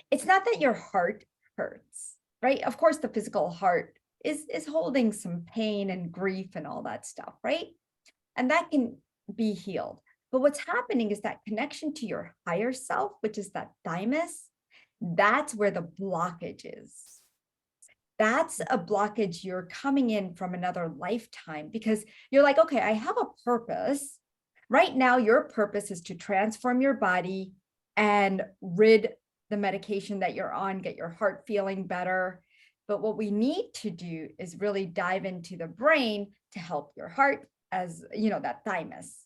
It's not that your heart hurts, right? Of course, the physical heart is holding some pain and grief and all that stuff, right? And that can be healed. But what's happening is that connection to your higher self, which is that thymus, that's where the blockage is. That's a blockage. You're coming in from another lifetime because you're like, okay, I have a purpose. Right now, your purpose is to transform your body and rid the medication that you're on, get your heart feeling better. But what we need to do is really dive into the brain to help your heart, as you know, that thymus.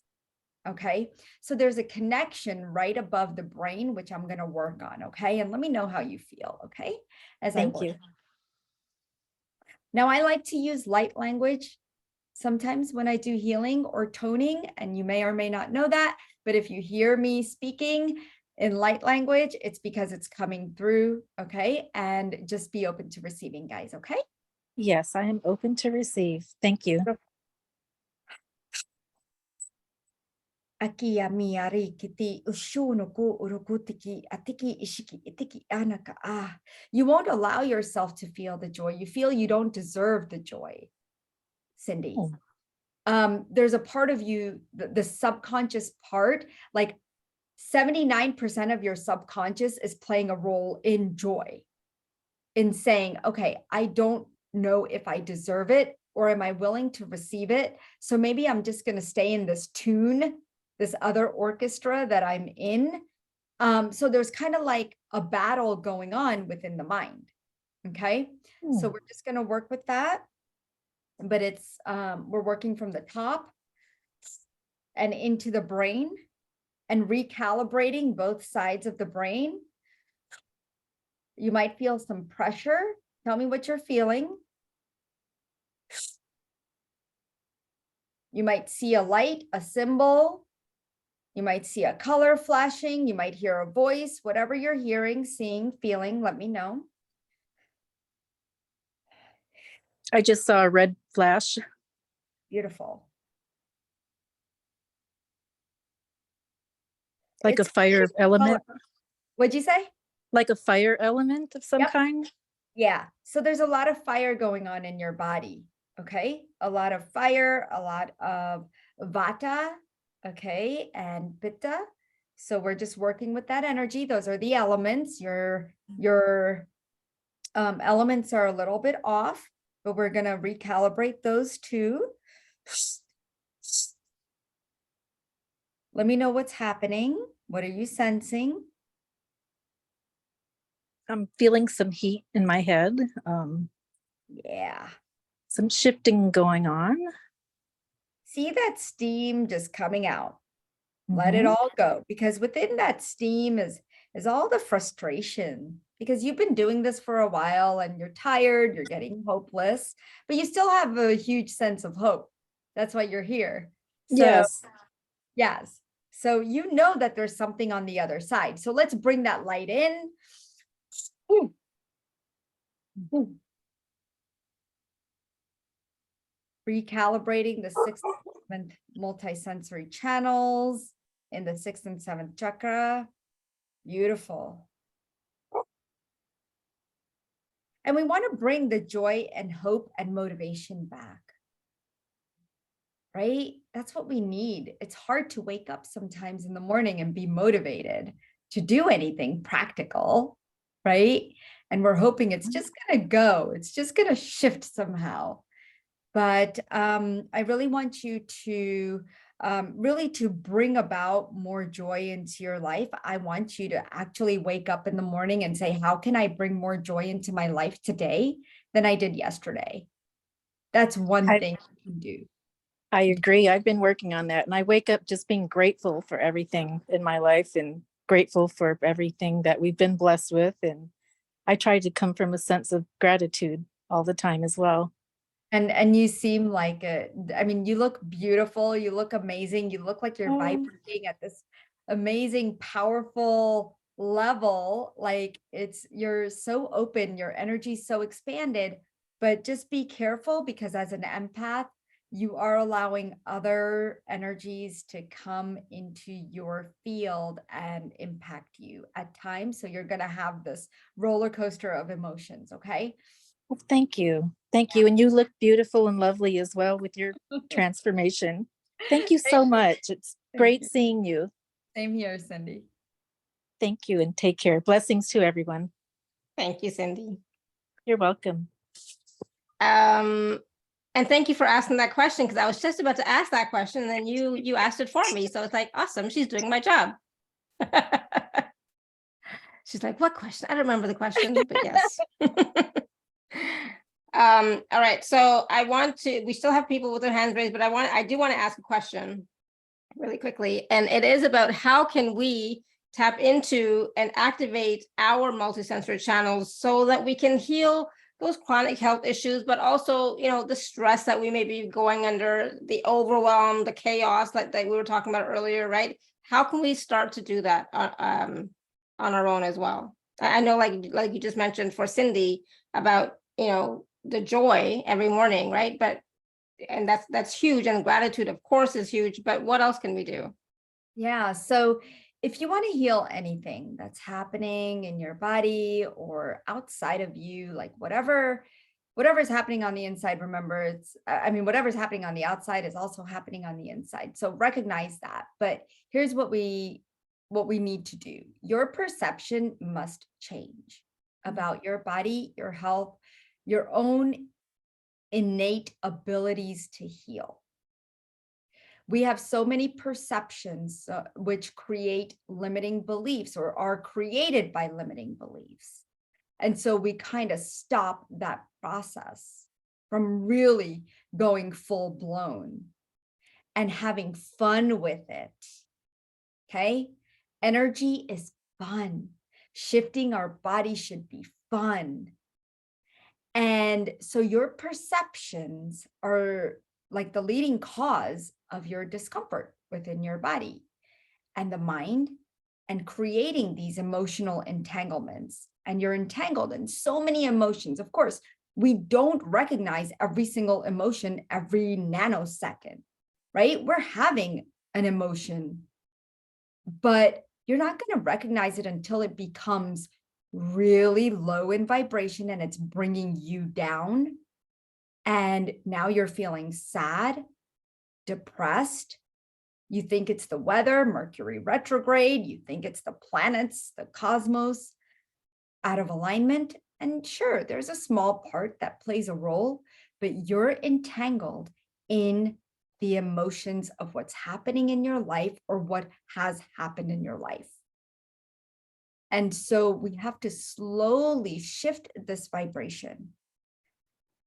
Okay, so there's a connection right above the brain, which I'm going to work on. Okay, and let me know how you feel. Okay, Thank you. Now, I like to use light language sometimes when I do healing or toning, and you may or may not know that, but if you hear me speaking in light language, it's because it's coming through, okay? And just be open to receiving, guys, okay? Yes, I am open to receive. Thank you. Aki ami ari kiti ushunuku urukutiki atiki ishiki itiki anaka ah. You won't allow yourself to feel the joy. You feel you don't deserve the joy, Cindy. There's a part of you, the subconscious part, like 79% of your subconscious is playing a role in joy, in saying, okay, I don't know if I deserve it or am I willing to receive it? So maybe I'm just going to stay in this tune, this other orchestra that I'm in. So there's kind of like a battle going on within the mind. Okay. So we're just going to work with that. But it's, we're working from the top and into the brain and recalibrating both sides of the brain. You might feel some pressure. Tell me what you're feeling. You might see a light, a symbol. You might see a color flashing. You might hear a voice, whatever you're hearing, seeing, feeling, let me know. I just saw a red flash. Beautiful. Like It's a fire element. What'd you say? Like a fire element of some kind. Yeah. So there's a lot of fire going on in your body. Okay. A lot of fire, a lot of vata. Okay. And pitta. So we're just working with that energy. Those are the elements. Your elements are a little bit off, but we're going to recalibrate those too. Let me know what's happening. What are you sensing? I'm feeling some heat in my head. Yeah. Some shifting going on. See that steam just coming out. Let it all go, because within that steam is all the frustration, because you've been doing this for a while and you're tired, you're getting hopeless, but you still have a huge sense of hope. That's why you're here. So, Yes. yes. So you know that there's something on the other side. So let's bring that light in. Ooh. Ooh. Recalibrating the 6th and 7th multisensory channels in the 6th and 7th chakra. Beautiful. And we want to bring the joy and hope and motivation back. Right? That's what we need. It's hard to wake up sometimes in the morning and be motivated to do anything practical, right? And we're hoping it's just going to go. It's just going to shift somehow. But I really want you to really to bring about more joy into your life. I want you to actually wake up in the morning and say, how can I bring more joy into my life today than I did yesterday? That's one thing you can do. I agree. I've been working on that. And I wake up just being grateful for everything in my life and grateful for everything that we've been blessed with. And I try to come from a sense of gratitude all the time as well. And you seem like I mean, you look beautiful. You look amazing. You look like you're vibrating at this amazing, powerful level. Like you're so open, your energy's so expanded, but just be careful, because as an empath, you are allowing other energies to come into your field and impact you at times. So you're going to have this roller coaster of emotions. Okay. Well, thank you. Thank you. And you look beautiful and lovely as well with your transformation. Thank you so much. It's great seeing you. Same here, Cindy. Thank you and take care. Blessings to everyone. Thank you, Cindy. You're welcome. And thank you for asking that question, because I was just about to ask that question and then you asked it for me. So it's like, awesome, she's doing my job. She's like, what question? I don't remember the question, but yes. All right, so we still have people with their hands raised, but I do want to ask a question really quickly, and it is about how can we tap into and activate our multisensory channels so that we can heal those chronic health issues, but also, the stress that we may be going under, the overwhelm, the chaos that we were talking about earlier, right? How can we start to do that on our own as well? I know, like you just mentioned for Cindy about, the joy every morning, right? But, and that's huge. And gratitude, of course, is huge. But what else can we do? Yeah. So if you want to heal anything that's happening in your body or outside of you, like whatever's happening on the inside, remember whatever's happening on the outside is also happening on the inside. So recognize that. But here's what we need to do. Your perception must change about your body, your health, your own innate abilities to heal. We have so many perceptions which create limiting beliefs or are created by limiting beliefs. And so we kind of stop that process from really going full blown and having fun with it. Okay? Energy is fun. Shifting our body should be fun. And so your perceptions are like the leading cause of your discomfort within your body and the mind, and creating these emotional entanglements. And you're entangled in so many emotions. Of course, we don't recognize every single emotion every nanosecond, right? We're having an emotion, but you're not going to recognize it until it becomes really low in vibration and it's bringing you down. And now you're feeling sad, depressed. You think it's the weather, Mercury retrograde. You think it's the planets, the cosmos out of alignment. And sure, there's a small part that plays a role, but you're entangled in the emotions of what's happening in your life or what has happened in your life. And so we have to slowly shift this vibration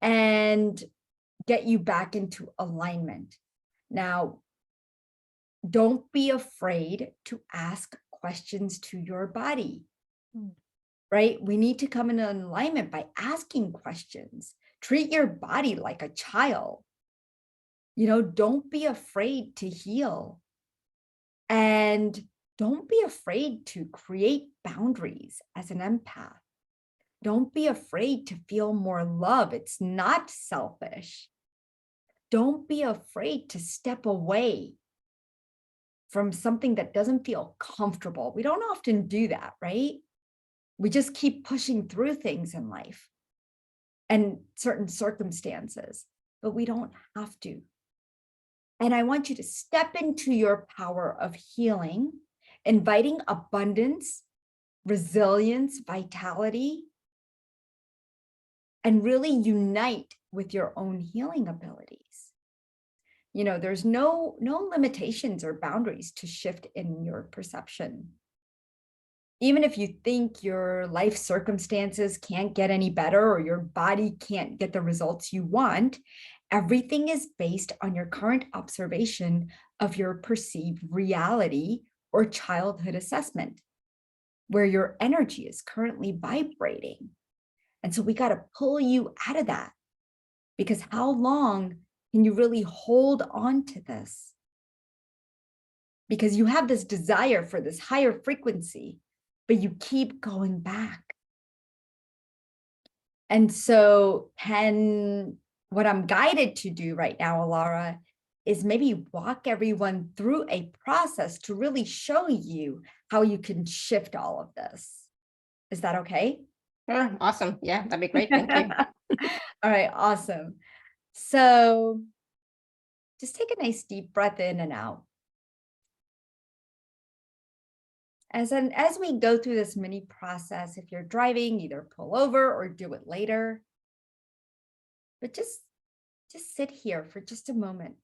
and get you back into alignment. Now, don't be afraid to ask questions to your body, right? We need to come in alignment by asking questions. Treat your body like a child. Don't be afraid to heal. And don't be afraid to create boundaries as an empath. Don't be afraid to feel more love. It's not selfish. Don't be afraid to step away from something that doesn't feel comfortable. We don't often do that, right? We just keep pushing through things in life and certain circumstances, but we don't have to. And I want you to step into your power of healing, inviting abundance, resilience, vitality, and really unite with your own healing abilities. There's no limitations or boundaries to shift in your perception. Even if you think your life circumstances can't get any better or your body can't get the results you want, everything is based on your current observation of your perceived reality or childhood assessment, where your energy is currently vibrating. And so we got to pull you out of that, because how long can you really hold on to this? Because you have this desire for this higher frequency, but you keep going back. And so what I'm guided to do right now, Alara, is maybe walk everyone through a process to really show you how you can shift all of this. Is that okay? Sure. Awesome. Yeah, that'd be great. Thank you. All right, awesome. So just take a nice deep breath in and out. As we go through this mini process, if you're driving, either pull over or do it later. But just sit here for just a moment.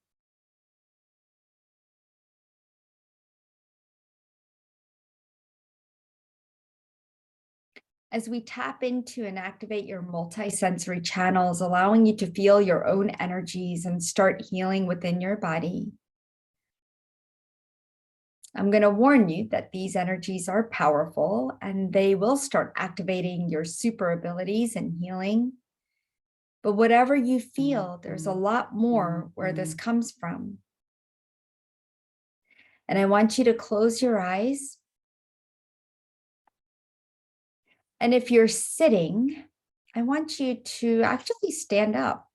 As we tap into and activate your multisensory channels, allowing you to feel your own energies and start healing within your body. I'm going to warn you that these energies are powerful and they will start activating your super abilities and healing. But whatever you feel, there's a lot more where this comes from. And I want you to close your eyes. And if you're sitting, I want you to actually stand up.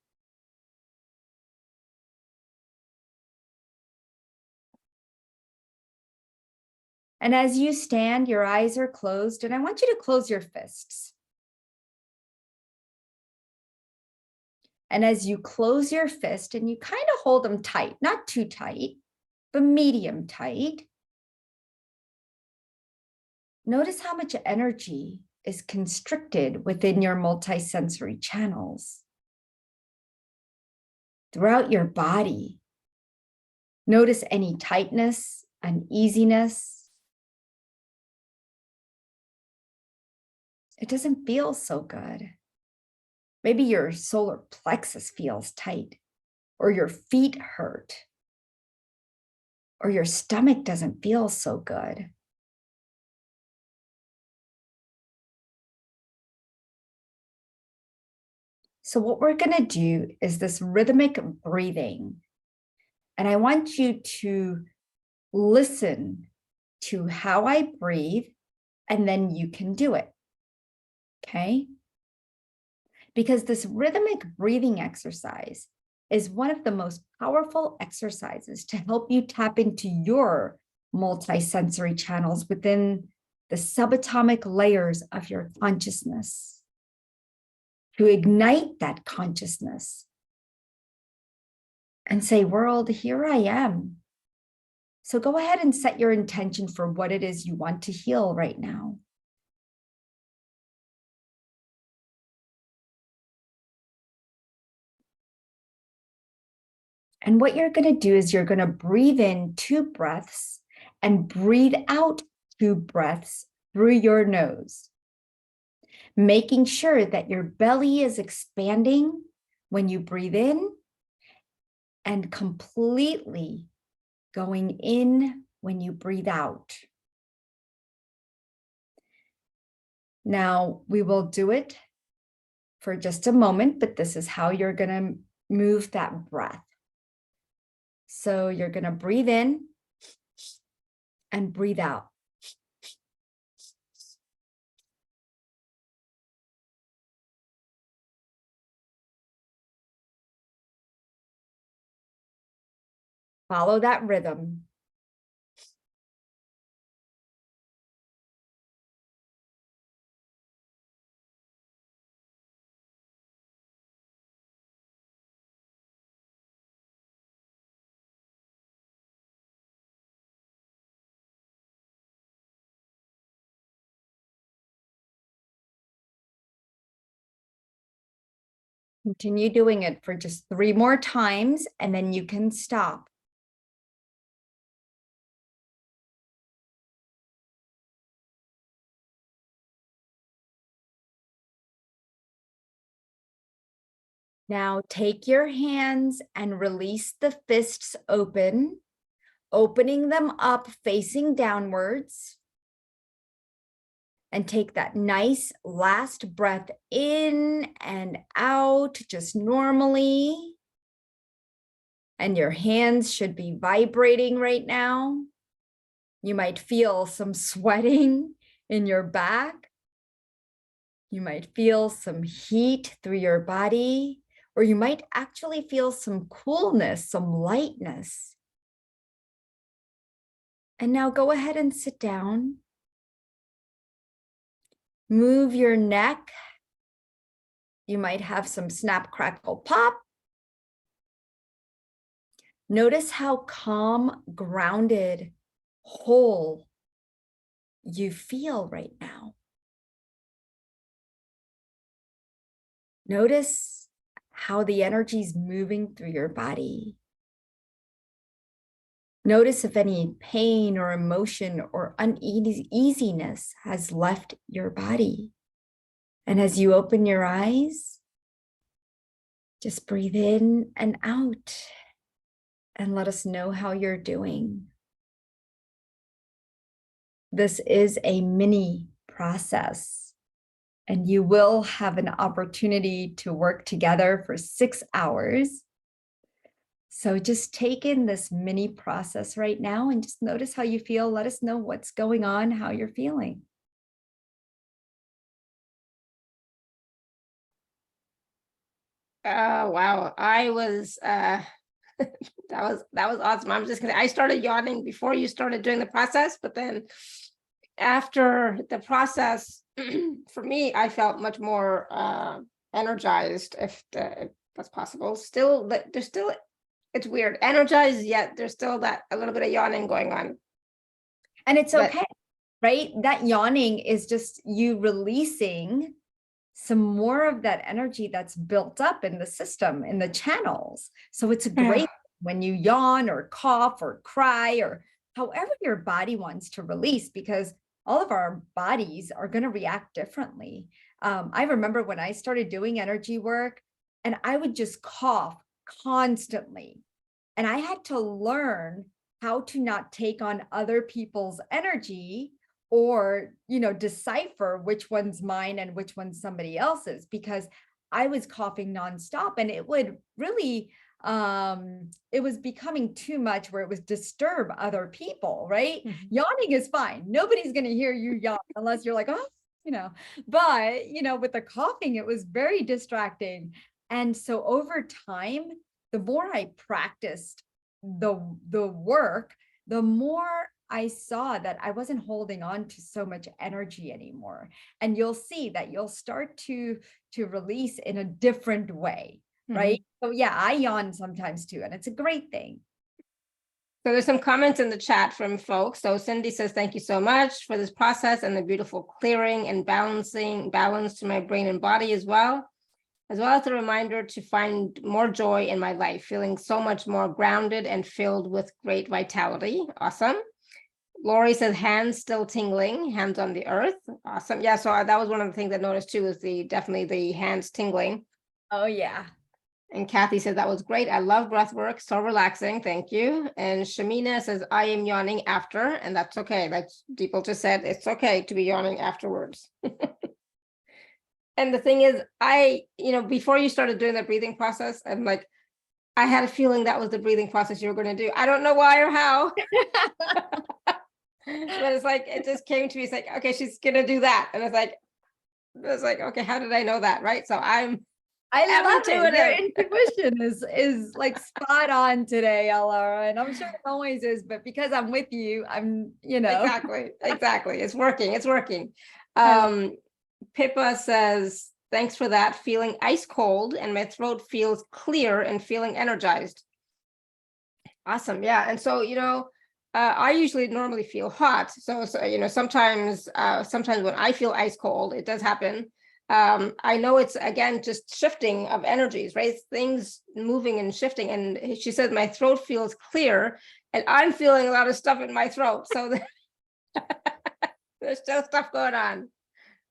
And as you stand, your eyes are closed, and I want you to close your fists. And as you close your fist and you kind of hold them tight, not too tight, but medium tight, notice how much energy is constricted within your multisensory channels. Throughout your body, notice any tightness, uneasiness. It doesn't feel so good. Maybe your solar plexus feels tight, or your feet hurt, or your stomach doesn't feel so good. So what we're going to do is this rhythmic breathing. And I want you to listen to how I breathe, and then you can do it. Okay? Because this rhythmic breathing exercise is one of the most powerful exercises to help you tap into your multisensory channels within the subatomic layers of your consciousness, to ignite that consciousness and say, world, here I am. So go ahead and set your intention for what it is you want to heal right now. And what you're going to do is you're going to breathe in 2 breaths and breathe out 2 breaths through your nose, making sure that your belly is expanding when you breathe in and completely going in when you breathe out. Now, we will do it for just a moment, but this is how you're going to move that breath. So you're going to breathe in and breathe out. Follow that rhythm. Continue doing it for just 3 more times, and then you can stop. Now take your hands and release the fists open, opening them up facing downwards. And take that nice last breath in and out just normally. And your hands should be vibrating right now. You might feel some sweating in your back. You might feel some heat through your body, or you might actually feel some coolness, some lightness. And now go ahead and sit down. Move your neck. You might have some snap, crackle, pop. Notice how calm, grounded, whole you feel right now. Notice how the energy is moving through your body. Notice if any pain or emotion or uneasiness has left your body. And as you open your eyes, just breathe in and out and let us know how you're doing. This is a mini process, and you will have an opportunity to work together for 6 hours. So just take in this mini process right now and just notice how you feel. Let us know what's going on, how you're feeling. Oh, wow. I was that was awesome. I started yawning before you started doing the process, but then after the process, for me, I felt much more energized, if that's possible. Still, there's still, it's weird, energized, yet there's still that a little bit of yawning going on. And it's But- okay, right? That yawning is just you releasing some more of that energy that's built up in the system, in the channels. So it's a great when you yawn or cough or cry or however your body wants to release, because all of our bodies are going to react differently. I remember when I started doing energy work and I would just cough constantly. And I had to learn how to not take on other people's energy or, decipher which one's mine and which one's somebody else's, because I was coughing nonstop and it would really, it was becoming too much where it was disturb other people, right? Mhm. Yawning is fine. Nobody's going to hear you yawn unless you're like, oh, but, with the coughing, it was very distracting. And so over time, the more I practiced the work, the more I saw that I wasn't holding on to so much energy anymore. And you'll see that you'll start to release in a different way, right? So yeah, I yawn sometimes too, and it's a great thing. So there's some comments in the chat from folks. So Cindy says, thank you so much for this process and the beautiful clearing and balance to my brain and body as well as a reminder to find more joy in my life, feeling so much more grounded and filled with great vitality. Awesome. Lori says, hands still tingling, hands on the earth. Awesome. Yeah, so that was one of the things I noticed too, is definitely the hands tingling. Oh yeah. And Kathy said, that was great. I love breath work. So relaxing. Thank you. And Shamina says, I am yawning after, and that's okay. Like Dipal just said, it's okay to be yawning afterwards. And the thing is, before you started doing the breathing process, I'm like, I had a feeling that was the breathing process you were going to do. I don't know why or how. But it's like, it just came to me. It's like, okay, she's going to do that. And it's like, okay, how did I know that? Right. So I love it. Your intuition is like spot on today, Alara. And I'm sure it always is, but because I'm with you, I'm, Exactly. It's working. Pippa says, thanks for that. Feeling ice cold and my throat feels clear and feeling energized. Awesome. Yeah. And so, I usually normally feel hot. So sometimes when I feel ice cold, it does happen. I know it's, again, just shifting of energies, right? Things moving and shifting. And she said, my throat feels clear and I'm feeling a lot of stuff in my throat. So there's still stuff going on.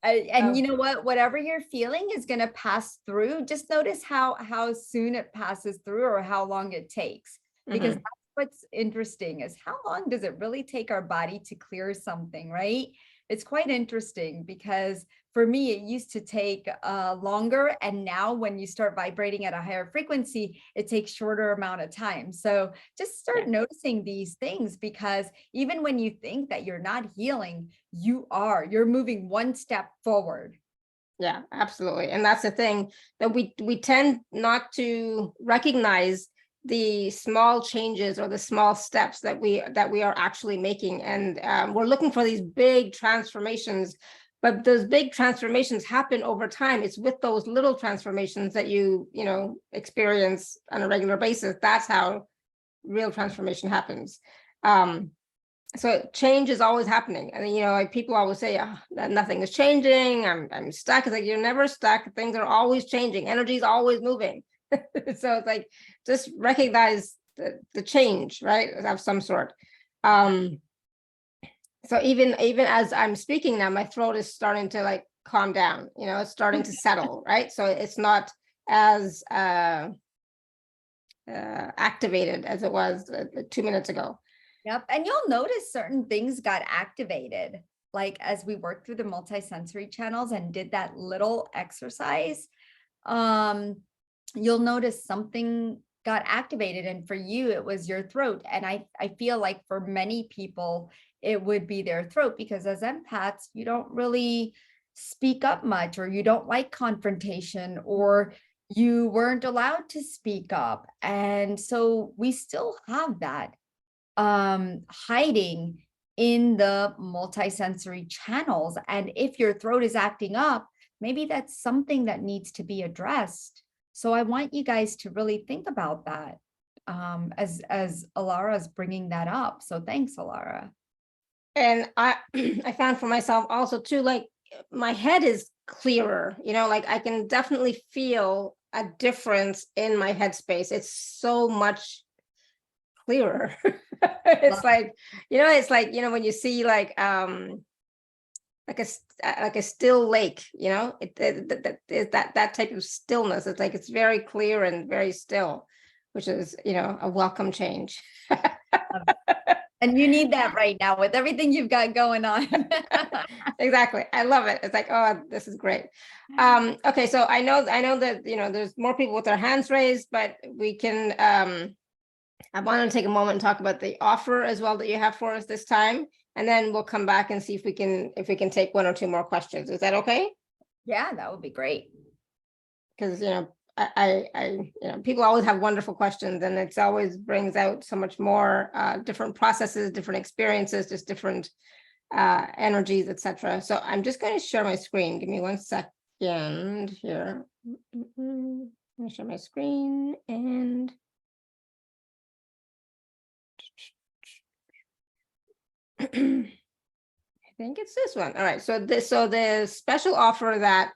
And you know what, whatever you're feeling is going to pass through. Just notice how soon it passes through or how long it takes, because that's what's interesting is how long does it really take our body to clear something, right? It's quite interesting because for me, it used to take longer. And now when you start vibrating at a higher frequency, it takes shorter amount of time. So just start noticing these things, because even when you think that you're not healing, you're moving one step forward. Yeah, absolutely. And that's the thing, that we tend not to recognize the small changes or the small steps that we are actually making. And we're looking for these big transformations, but those big transformations happen over time. It's with those little transformations that you experience on a regular basis. That's how real transformation happens. So change is always happening. And like people always say, that nothing is changing. I'm stuck. It's like, you're never stuck. Things are always changing. Energy is always moving. So it's like, just recognize the change, right, of some sort. So even as I'm speaking now, my throat is starting to like calm down, it's starting to settle, right? So it's not as activated as it was 2 minutes ago. Yep. And you'll notice certain things got activated, like as we worked through the multisensory channels and did that little exercise, you'll notice something got activated. And for you, it was your throat. And I feel like for many people, it would be their throat, because as empaths, you don't really speak up much, or you don't like confrontation, or you weren't allowed to speak up. And so we still have that hiding in the multisensory channels. And if your throat is acting up, maybe that's something that needs to be addressed. So I want you guys to really think about that as Alara is bringing that up. So thanks, Alara. And I I found for myself also too, like my head is clearer, like I can definitely feel a difference in my headspace. It's so much clearer. It's like, when you see like a still lake, that type of stillness. It's like it's very clear and very still, which is, a welcome change. And you need that right now with everything you've got going on. Exactly. I love it. It's like, oh, this is great. Okay, so I know that, there's more people with their hands raised, but we can, I want to take a moment and talk about the offer as well that you have for us this time. And then we'll come back and see if we can take one or two more questions. Is that okay? Yeah, that would be great. Because, people always have wonderful questions, and it's always brings out so much more different processes, different experiences, just different energies, etc. So I'm just going to share my screen. Give me 1 second here. I'm going to share my screen and I think it's this one. All right. So the special offer that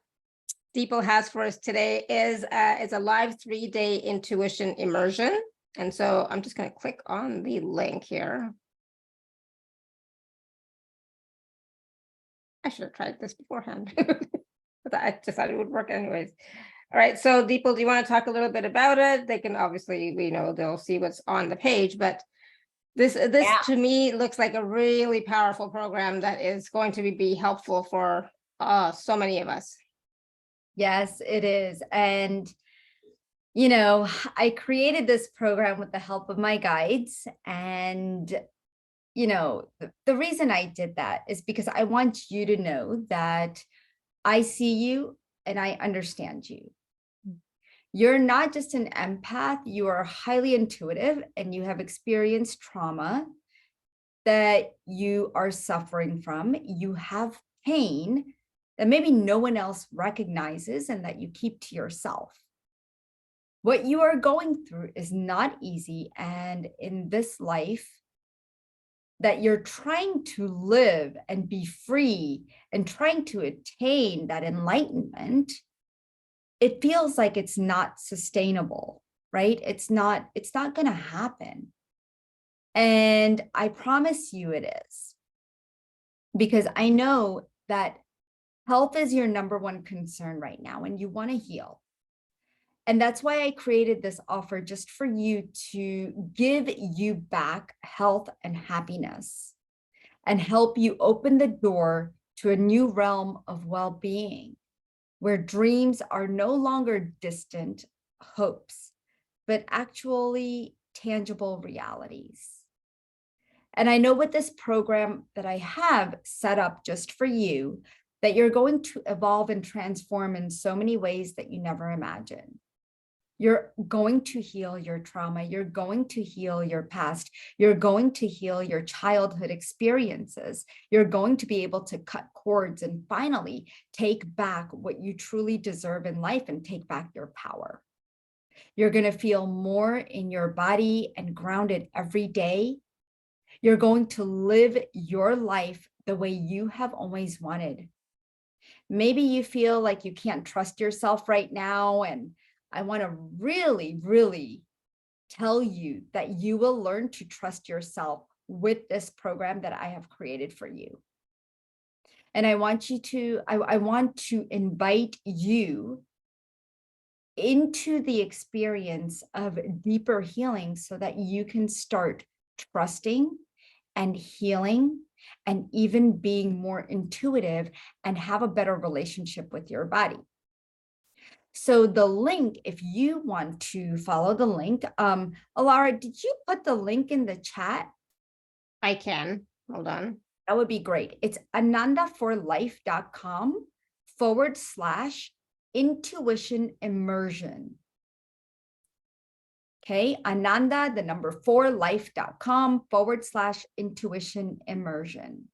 Dipal has for us today is a live 3-day intuition immersion. And so I'm just going to click on the link here. I should have tried this beforehand, but I just thought it would work anyways. All right. So Dipal, do you want to talk a little bit about it? They can obviously, they'll see what's on the page, but this to me looks like a really powerful program that is going to be helpful for so many of us. Yes, it is. And, I created this program with the help of my guides. And, the reason I did that is because I want you to know that I see you and I understand you. You're not just an empath, you are highly intuitive and you have experienced trauma that you are suffering from. You have pain that maybe no one else recognizes and that you keep to yourself. What you are going through is not easy. And in this life that you're trying to live and be free and trying to attain that enlightenment, it feels like it's not sustainable, right? It's not going to happen. And I promise you it is, because I know that health is your number one concern right now and you want to heal. And that's why I created this offer, just for you to give you back health and happiness and help you open the door to a new realm of well-being, where dreams are no longer distant hopes, but actually tangible realities. And I know with this program that I have set up just for you, that you're going to evolve and transform in so many ways that you never imagined. You're going to heal your trauma. You're going to heal your past. You're going to heal your childhood experiences. You're going to be able to cut cords and finally take back what you truly deserve in life and take back your power. You're going to feel more in your body and grounded every day. You're going to live your life the way you have always wanted. Maybe you feel like you can't trust yourself right now, and I want to really, really tell you that you will learn to trust yourself with this program that I have created for you. And I want to invite you into the experience of deeper healing so that you can start trusting and healing and even being more intuitive and have a better relationship with your body. So the link, if you want to follow the link, Alara, did you put the link in the chat? I can. Hold on. That would be great. It's anandaforlife.com/intuition intuition immersion. Okay, Ananda, the number 4 life.com/intuition immersion.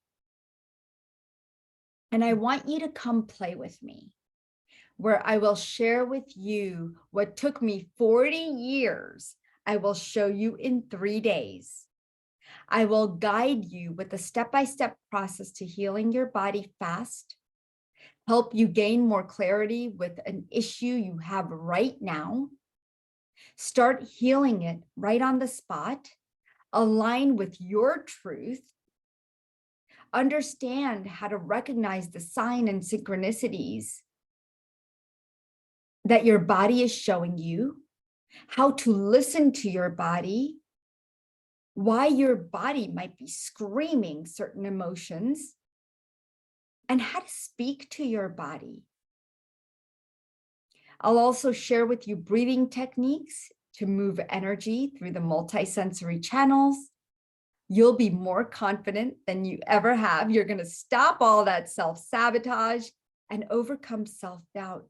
And I want you to come play with me, where I will share with you what took me 40 years. I will show you in 3 days. I will guide you with a step-by-step process to healing your body fast, help you gain more clarity with an issue you have right now, start healing it right on the spot, align with your truth, understand how to recognize the sign and synchronicities that your body is showing you, how to listen to your body, why your body might be screaming certain emotions, and how to speak to your body. I'll also share with you breathing techniques to move energy through the multisensory channels. You'll be more confident than you ever have. You're going to stop all that self-sabotage and overcome self-doubt.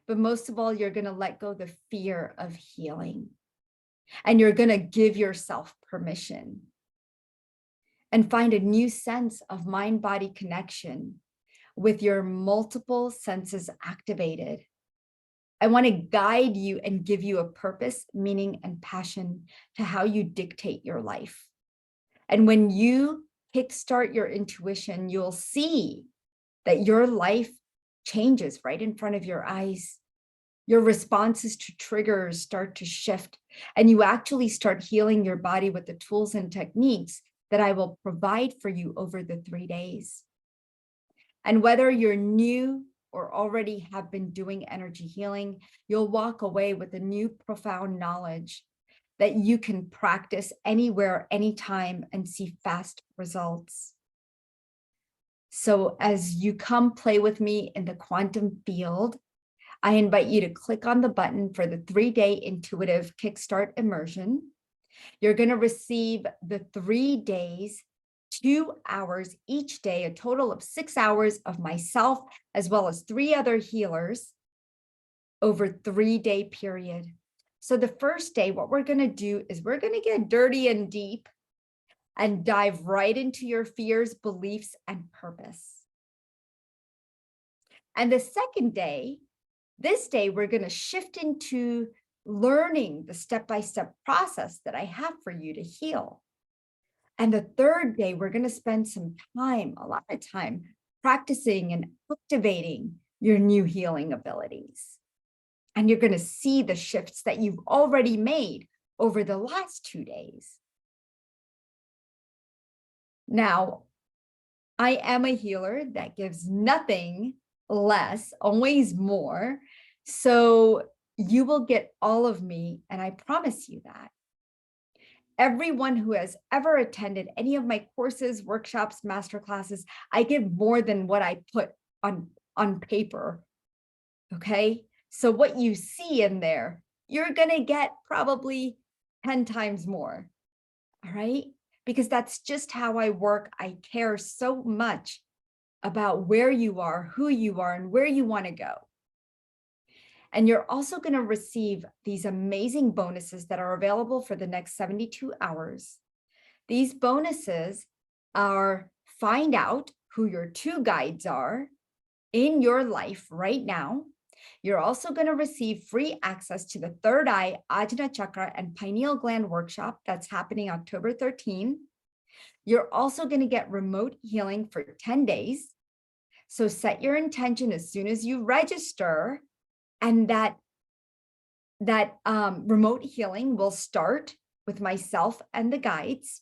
But most of all, you're going to let go the fear of healing. And you're going to give yourself permission and find a new sense of mind-body connection with your multiple senses activated. I want to guide you and give you a purpose, meaning, and passion to how you dictate your life. And when you kickstart your intuition, you'll see that your life changes right in front of your eyes. Your responses to triggers start to shift, and you actually start healing your body with the tools and techniques that I will provide for you over the 3 days. And whether you're new or already have been doing energy healing, you'll walk away with a new profound knowledge that you can practice anywhere, anytime, and see fast results. So as you come play with me in the quantum field, I invite you to click on the button for the 3-day intuitive kickstart immersion. You're going to receive the 3 days, 2 hours each day, a total of 6 hours of myself, as well as 3 other healers over 3-day period. So the first day, what we're going to do is we're going to get dirty and deep and dive right into your fears, beliefs, and purpose. And the second day, this day, we're going to shift into learning the step-by-step process that I have for you to heal. And the third day, we're going to spend some time, a lot of time, practicing and activating your new healing abilities. And you're going to see the shifts that you've already made over the last 2 days. Now, I am a healer that gives nothing less, always more. So you will get all of me, and I promise you that. Everyone who has ever attended any of my courses, workshops, masterclasses, I give more than what I put on paper, okay? So what you see in there, you're gonna get probably 10 times more, all right? Because that's just how I work. I care so much about where you are, who you are, and where you wanna go. And you're also going to receive these amazing bonuses that are available for the next 72 hours. These bonuses are: find out who your 2 guides are in your life right now. You're also going to receive free access to the Third Eye, Ajna Chakra, and Pineal Gland workshop that's happening October 13. You're also going to get remote healing for 10 days. So set your intention as soon as you register, and that remote healing will start with myself and the guides.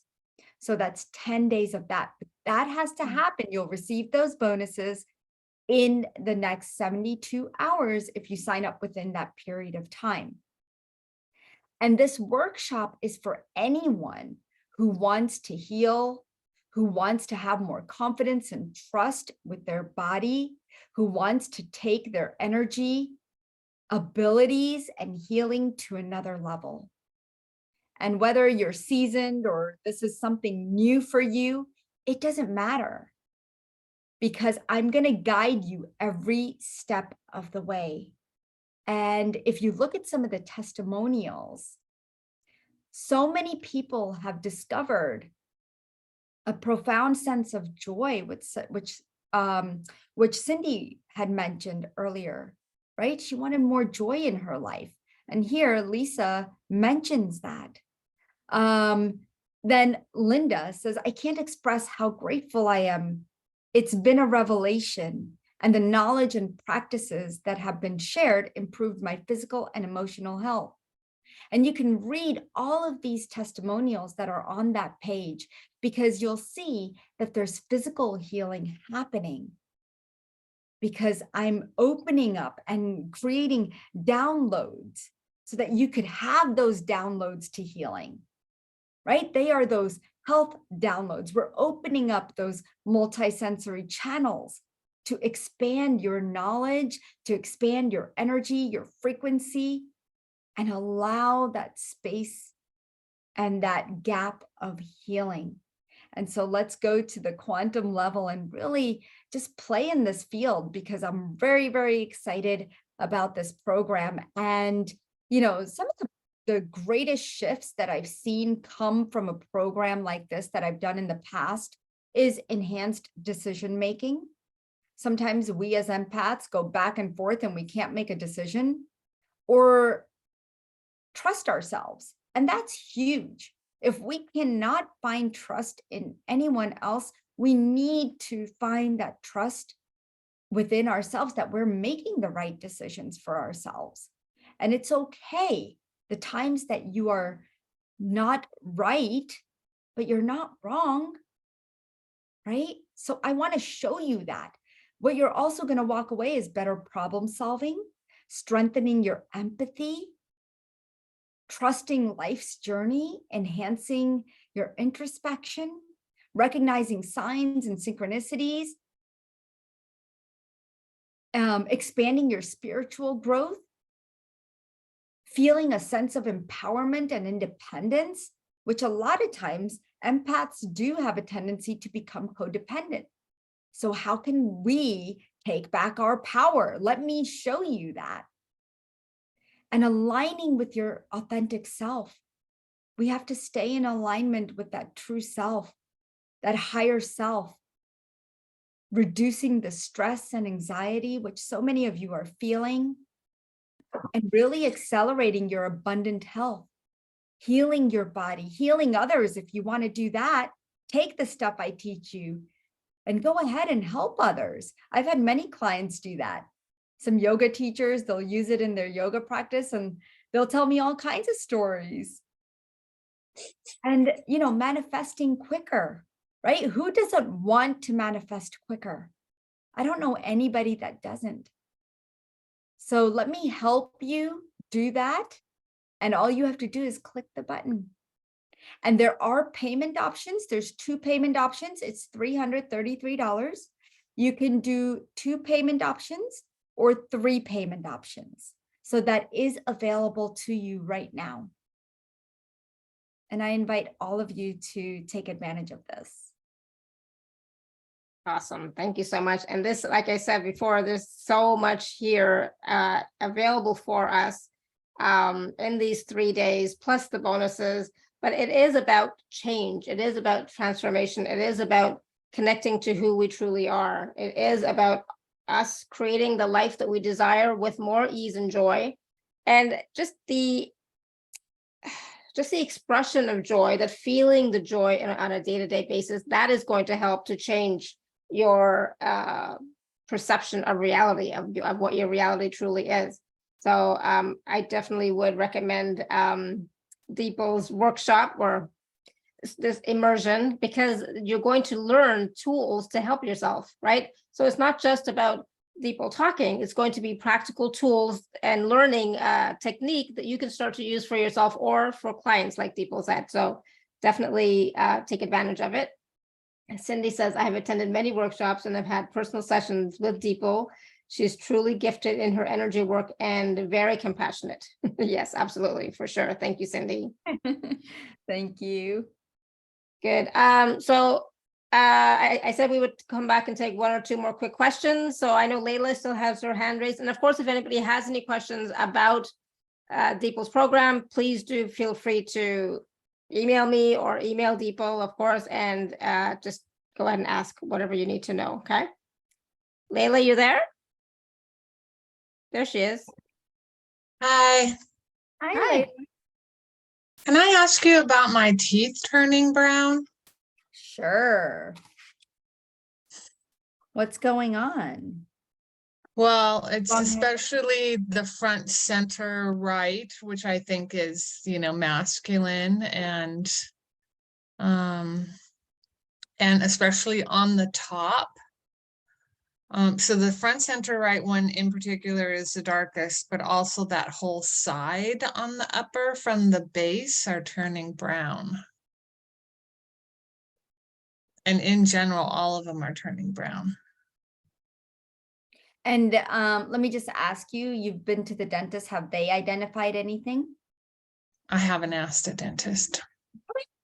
So that's 10 days of that. But that has to happen. You'll receive those bonuses in the next 72 hours if you sign up within that period of time. And this workshop is for anyone who wants to heal, who wants to have more confidence and trust with their body, who wants to take their energy, abilities, and healing to another level. And whether you're seasoned or this is something new for you, it doesn't matter. because I'm going to guide you every step of the way. And if you look at some of the testimonials, so many people have discovered a profound sense of joy, which Cindy had mentioned earlier, right? She wanted more joy in her life. And here Lisa mentions that. Then Linda says, I can't express how grateful I am. It's been a revelation, and the knowledge and practices that have been shared improved my physical and emotional health. And you can read all of these testimonials that are on that page, because you'll see that there's physical healing happening, because I'm opening up and creating downloads so that you could have those downloads to healing, right? They are those health downloads. We're opening up those multisensory channels to expand your knowledge, to expand your energy, your frequency, and allow that space and that gap of healing. And so let's go to the quantum level and really just play in this field, because I'm very, very excited about this program. And, you know, some of the greatest shifts that I've seen come from a program like this that I've done in the past is enhanced decision making. Sometimes we as empaths go back and forth and we can't make a decision or trust ourselves. And that's huge. If we cannot find trust in anyone else, we need to find that trust within ourselves, that we're making the right decisions for ourselves. And it's okay the times that you are not right, but you're not wrong, right? So I want to show you that. What you're also going to walk away is better problem solving, strengthening your empathy, trusting life's journey, enhancing your introspection, recognizing signs and synchronicities, expanding your spiritual growth, feeling a sense of empowerment and independence, which a lot of times empaths do have a tendency to become codependent. So how can we take back our power? Let me show you that. And aligning with your authentic self. We have to stay in alignment with that true self, that higher self, reducing the stress and anxiety, which so many of you are feeling, and really accelerating your abundant health, healing your body, healing others. If you want to do that, take the stuff I teach you and go ahead and help others. I've had many clients do that. Some yoga teachers, they'll use it in their yoga practice and they'll tell me all kinds of stories. And, you know, manifesting quicker, right? Who doesn't want to manifest quicker? I don't know anybody that doesn't. So let me help you do that. And all you have to do is click the button. And there are payment options. There's 2 payment options. It's $333. You can do 2 payment options or 3 payment options. So that is available to you right now. And I invite all of you to take advantage of this. Awesome. Thank you so much. And this, like I said before, there's so much here available for us in these 3 days, plus the bonuses. But it is about change. It is about transformation. It is about connecting to who we truly are. It is about us creating the life that we desire with more ease and joy. And just the expression of joy, that feeling the joy on a day-to-day basis, that is going to help to change your perception of reality, of what your reality truly is. So I definitely would recommend Dipal's workshop or this immersion, because you're going to learn tools to help yourself, right? So it's not just about Dipal talking, it's going to be practical tools and learning technique that you can start to use for yourself or for clients, like Dipal said. So definitely take advantage of it. Cindy says, I have attended many workshops and I've had personal sessions with Dipal. She's truly gifted in her energy work and very compassionate. Yes, absolutely, for sure. Thank you, Cindy. Thank you. Good. So I said we would come back and take one or two more quick questions. So I know Layla still has her hand raised. And of course, if anybody has any questions about Dipal's program, please do feel free to email me or email Dipal, of course, and just go ahead and ask whatever you need to know, okay? Layla, you there? There she is. Hi. Hi, Hi. Layla. Can I ask you about my teeth turning brown? Sure. What's going on? Well, it's Long hair. especially the front center right, which I think is, masculine and especially on the top. So the front center right one in particular is the darkest, but also that whole side on the upper from the base are turning brown. And in general, all of them are turning brown. And let me just ask you, you've been to the dentist, have they identified anything? I haven't asked a dentist.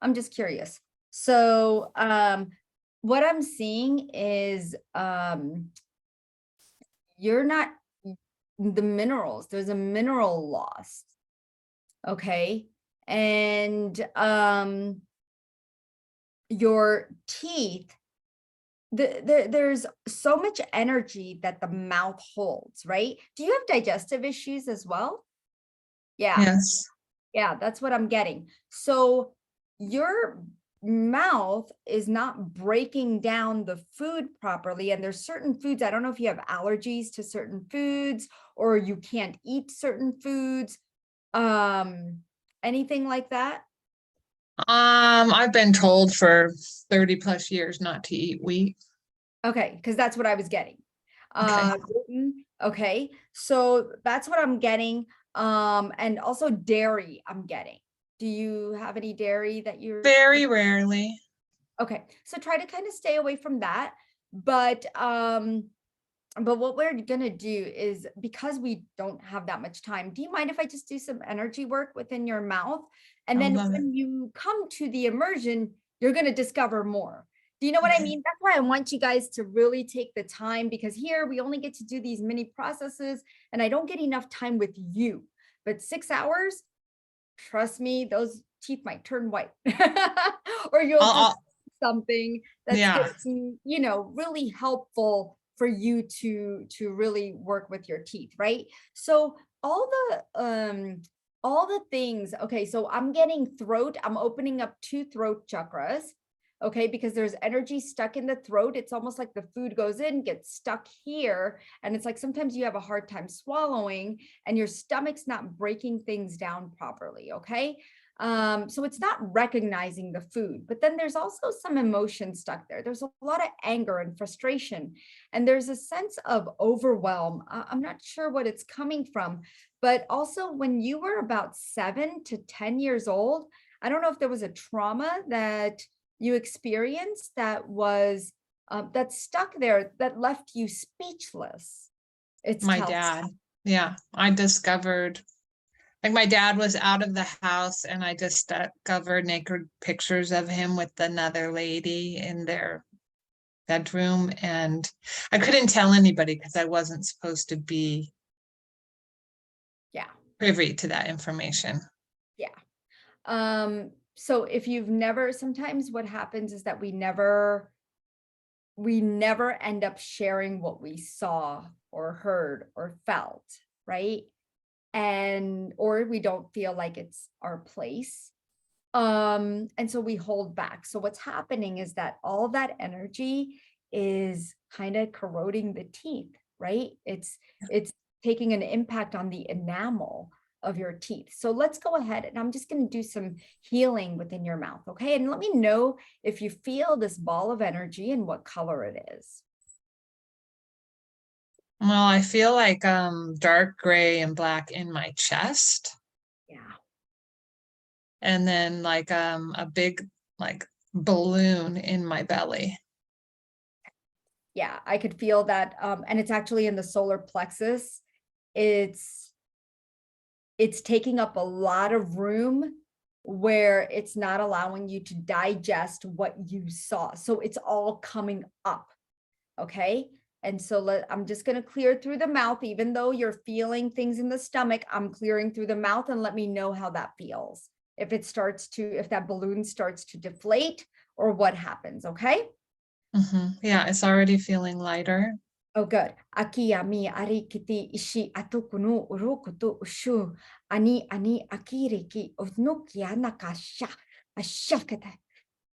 I'm just curious. So what I'm seeing is you're not the minerals, there's a mineral loss. Okay. And your teeth, there's so much energy that the mouth holds, right? Do you have digestive issues as well? Yeah. Yes. Yeah, that's what I'm getting. So your mouth is not breaking down the food properly. And there's certain foods, I don't know if you have allergies to certain foods or you can't eat certain foods, anything like that? I've been told for 30 plus years not to eat wheat. Okay, because that's what I was getting. Okay. Gluten, okay, so that's what I'm getting. And also dairy I'm getting. Do you have any dairy that you're Very rarely. okay? So try to kind of stay away from that. But what we're gonna do is, because we don't have that much time, do you mind if I just do some energy work within your mouth? And I then love it. when you come to the immersion, you're gonna discover more. Do you know what I Okay. mean? That's why I want you guys to really take the time, because here we only get to do these mini processes and I don't get enough time with you. But 6 hours, trust me, those teeth might turn white. Or you'll I'll- just something that's Yeah. going to, really helpful for you to really work with your teeth, right? So all the things, okay, so I'm getting throat, I'm opening up 2 throat chakras, okay, because there's energy stuck in the throat. It's almost like the food goes in, gets stuck here, and it's like sometimes you have a hard time swallowing and your stomach's not breaking things down properly, okay? So it's not recognizing the food, but then there's also some emotion stuck there. There's a lot of anger and frustration, and there's a sense of overwhelm. I'm not sure what it's coming from, but also when you were about 7 to 10 years old, I don't know if there was a trauma that you experienced that was that stuck there, that left you speechless. It's My telling. dad. Yeah. I discovered, like, my dad was out of the house and I just discovered naked pictures of him with another lady in their bedroom. And I couldn't tell anybody because I wasn't supposed to be Yeah. privy to that information. Yeah. So if you've never, sometimes what happens is that we never end up sharing what we saw or heard or felt, right? Or we don't feel like it's our place. And so we hold back. So what's happening is that all that energy is kind of corroding the teeth, right? It's taking an impact on the enamel of your teeth. So let's go ahead and I'm just going to do some healing within your mouth. Okay. And let me know if you feel this ball of energy and what color it is. Well, I feel like dark gray and black in my chest. Yeah. And then like a big like balloon in my belly. Yeah, I could feel that. And it's actually in the solar plexus. It's taking up a lot of room where it's not allowing you to digest what you saw. So it's all coming up. Okay. And so I'm just going to clear through the mouth, even though you're feeling things in the stomach, I'm clearing through the mouth, and let me know how that feels. If that balloon starts to deflate or what happens. Okay. Yeah, it's already feeling lighter. Oh, good. Aki ami arikiti ishi atukunu urukutu ushu ani akiriki unukia nakasha ashakata.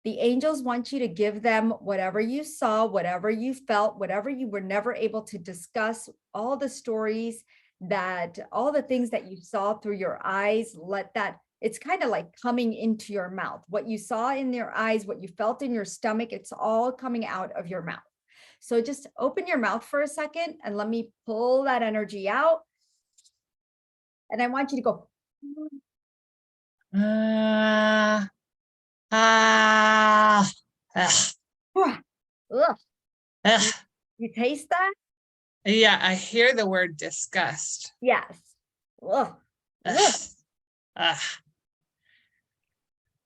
The angels want you to give them whatever you saw, whatever you felt, whatever you were never able to discuss, all the stories all the things that you saw through your eyes, it's kind of like coming into your mouth. What you saw in your eyes, what you felt in your stomach, it's all coming out of your mouth. So just open your mouth for a second and let me pull that energy out. And I want you to go. Ugh. You taste that? Yeah, I hear the word disgust. Yes. Ugh. Ugh. Ugh.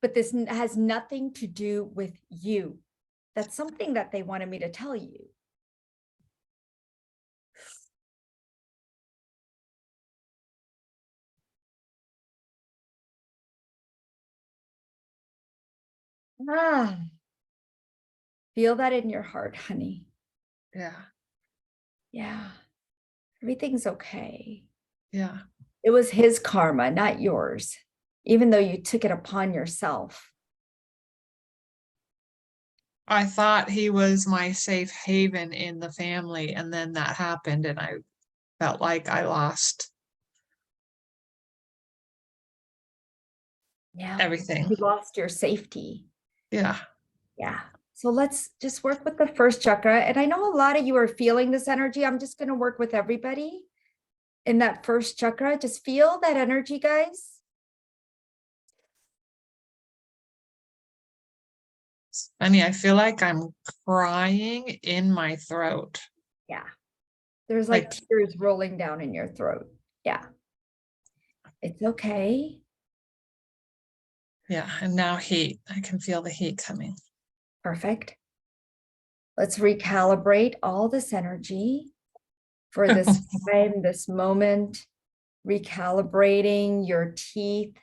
But this has nothing to do with you. That's something that they wanted me to tell you. Feel that in your heart, honey. Yeah. Yeah. Everything's okay. Yeah. It was his karma, not yours, even though you took it upon yourself. I thought he was my safe haven in the family, and then that happened, and I felt like I lost everything. You lost your safety. Yeah. Yeah. So let's just work with the first chakra. And I know a lot of you are feeling this energy. I'm just going to work with everybody in that first chakra. Just feel that energy, guys. Funny, I feel like I'm crying in my throat. Yeah. There's like tears rolling down in your throat. Yeah. It's okay. Yeah. And now heat. I can feel the heat coming. Perfect. Let's recalibrate all this energy for this time, this moment, recalibrating your teeth,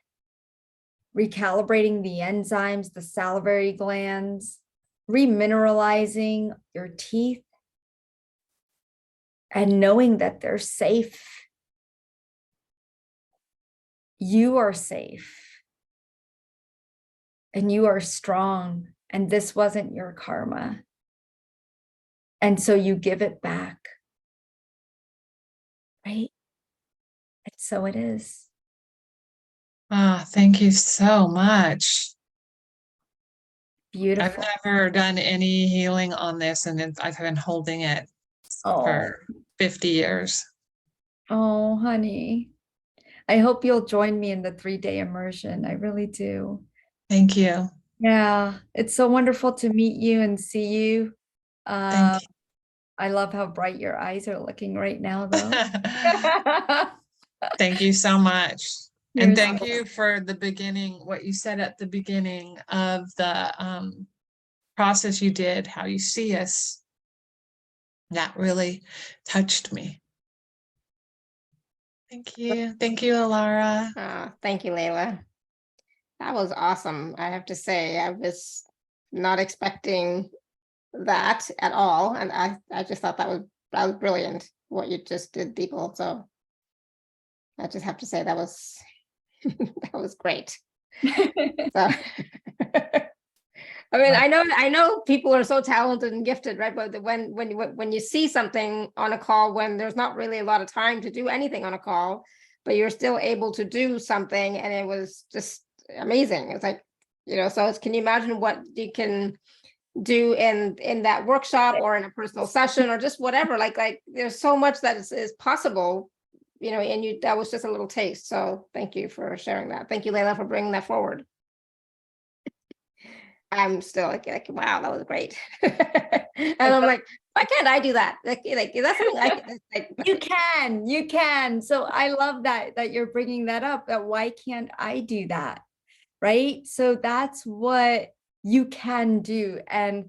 recalibrating the enzymes, the salivary glands, remineralizing your teeth, and knowing that they're safe. You are safe. And you are strong. And this wasn't your karma. And so you give it back. Right? And so it is. Thank you so much. Beautiful. I've never done any healing on this, and I've been holding it for 50 years. Oh, honey. I hope you'll join me in the 3-day immersion. I really do. Thank you. Yeah, it's so wonderful to meet you and see you. Thank you. I love how bright your eyes are looking right now, though. Thank you so much. You're And thank so you for the beginning, what you said at the beginning of the process you did, how you see us. That really touched me. Thank you. Thank you, Alara. Thank you, Layla. That was awesome. I have to say, I was not expecting that at all. And I just thought that was brilliant, what you just did, Dipal. So I just have to say that was that was great. So I mean, I know people are so talented and gifted, right? But when you see something on a call, when there's not really a lot of time to do anything on a call, but you're still able to do something, and it was just amazing. It's like, so can you imagine what you can do in that workshop or in a personal session or just whatever? Like there's so much that is possible, and that was just a little taste. So thank you for sharing that. Thank you, Layla, for bringing that forward. I'm still like, wow, that was great. And I'm like, why can't I do that? Like that's something I can, like, you can. So I love that you're bringing that up, that why can't I do that? right? So that's what you can do. And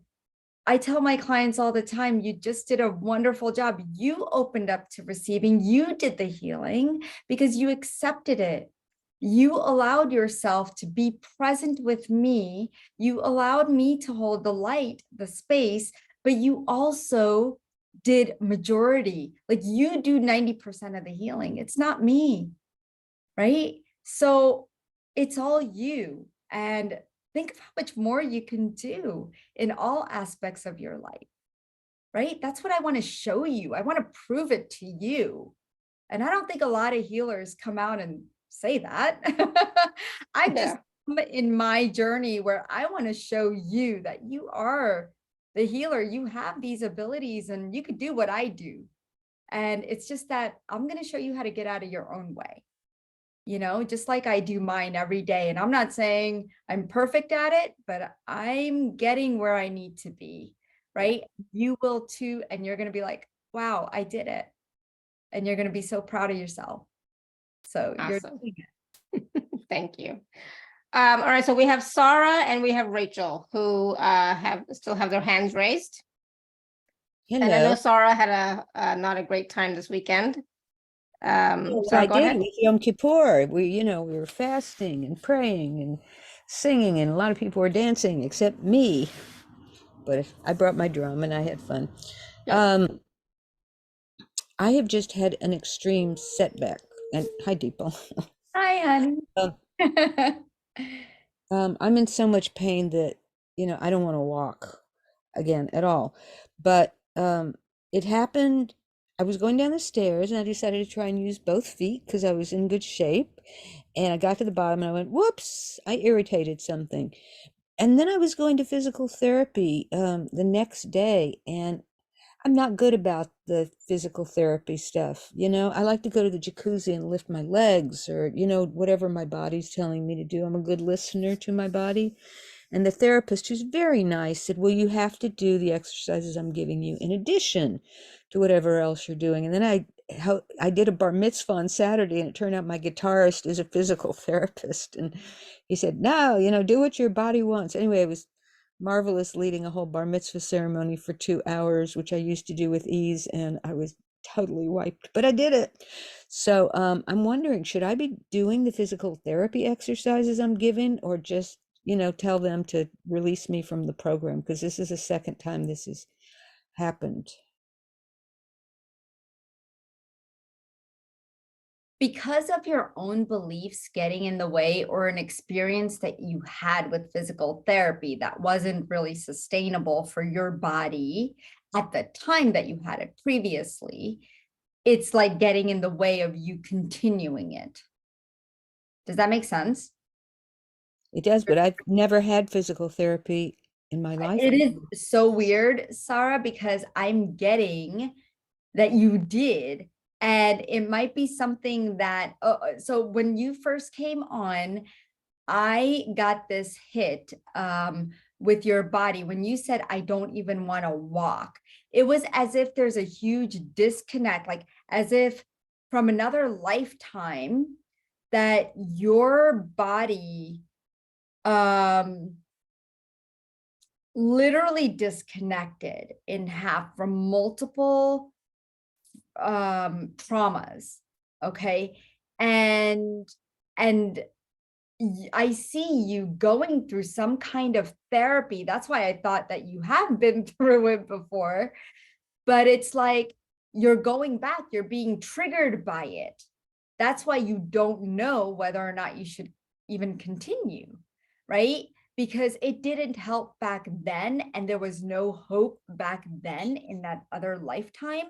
I tell my clients all the time, you just did a wonderful job. You opened up to receiving, you did the healing because you accepted it. You allowed yourself to be present with me. You allowed me to hold the light, the space, but you also did majority. Like you do 90% of the healing. It's not me, right? So it's all you. And think of how much more you can do in all aspects of your life, right? That's what I want to show you. I want to prove it to you. And I don't think a lot of healers come out and say that. I'm just in my journey where I want to show you that you are the healer. You have these abilities and you could do what I do. And it's just that I'm going to show you how to get out of your own way, you know, just like I do mine every day. And I'm not saying I'm perfect at it, but I'm getting where I need to be, right? You will too. And you're going to be like, wow, I did it. And you're going to be so proud of yourself. So you're Awesome. doing it. Thank you. All right, so we have Sarah and we have Rachel who still have their hands raised. And I know Hello. Sarah had a not a great time this weekend. Well, Sarah, I go did ahead. with Yom Kippur. We were fasting and praying and singing, and a lot of people were dancing except me. But I brought my drum and I had fun. Yeah. I have just had an extreme setback. And hi, Dipal. Hi, honey. I'm in so much pain that, I don't want to walk again at all. But it happened. I was going down the stairs and I decided to try and use both feet because I was in good shape. And I got to the bottom and I went, whoops, I irritated something. And then I was going to physical therapy the next day, and I'm not good about the physical therapy stuff. I like to go to the jacuzzi and lift my legs or, whatever my body's telling me to do. I'm a good listener to my body. And the therapist, who's very nice, said, well, you have to do the exercises I'm giving you in addition to whatever else you're doing. And then I did a bar mitzvah on Saturday, and it turned out my guitarist is a physical therapist. And he said, no, do what your body wants. Anyway, it was marvelous leading a whole bar mitzvah ceremony for 2 hours, which I used to do with ease. And I was totally wiped, but I did it. So I'm wondering, should I be doing the physical therapy exercises I'm given, or just tell them to release me from the program? Because this is the second time this has happened. Because of your own beliefs getting in the way, or an experience that you had with physical therapy that wasn't really sustainable for your body at the time that you had it previously, it's like getting in the way of you continuing it. Does that make sense? It does, but I've never had physical therapy in my life. It is so weird, Sarah, because I'm getting that you did. And it might be something that, so when you first came on, I got this hit with your body. When you said, I don't even want to walk, it was as if there's a huge disconnect, like as if from another lifetime that your body literally disconnected in half from multiple traumas. Okay. And I see you going through some kind of therapy. That's why I thought that you have been through it before, but it's like you're going back, you're being triggered by it. That's why you don't know whether or not you should even continue, right? Because it didn't help back then, and there was no hope back then in that other lifetime.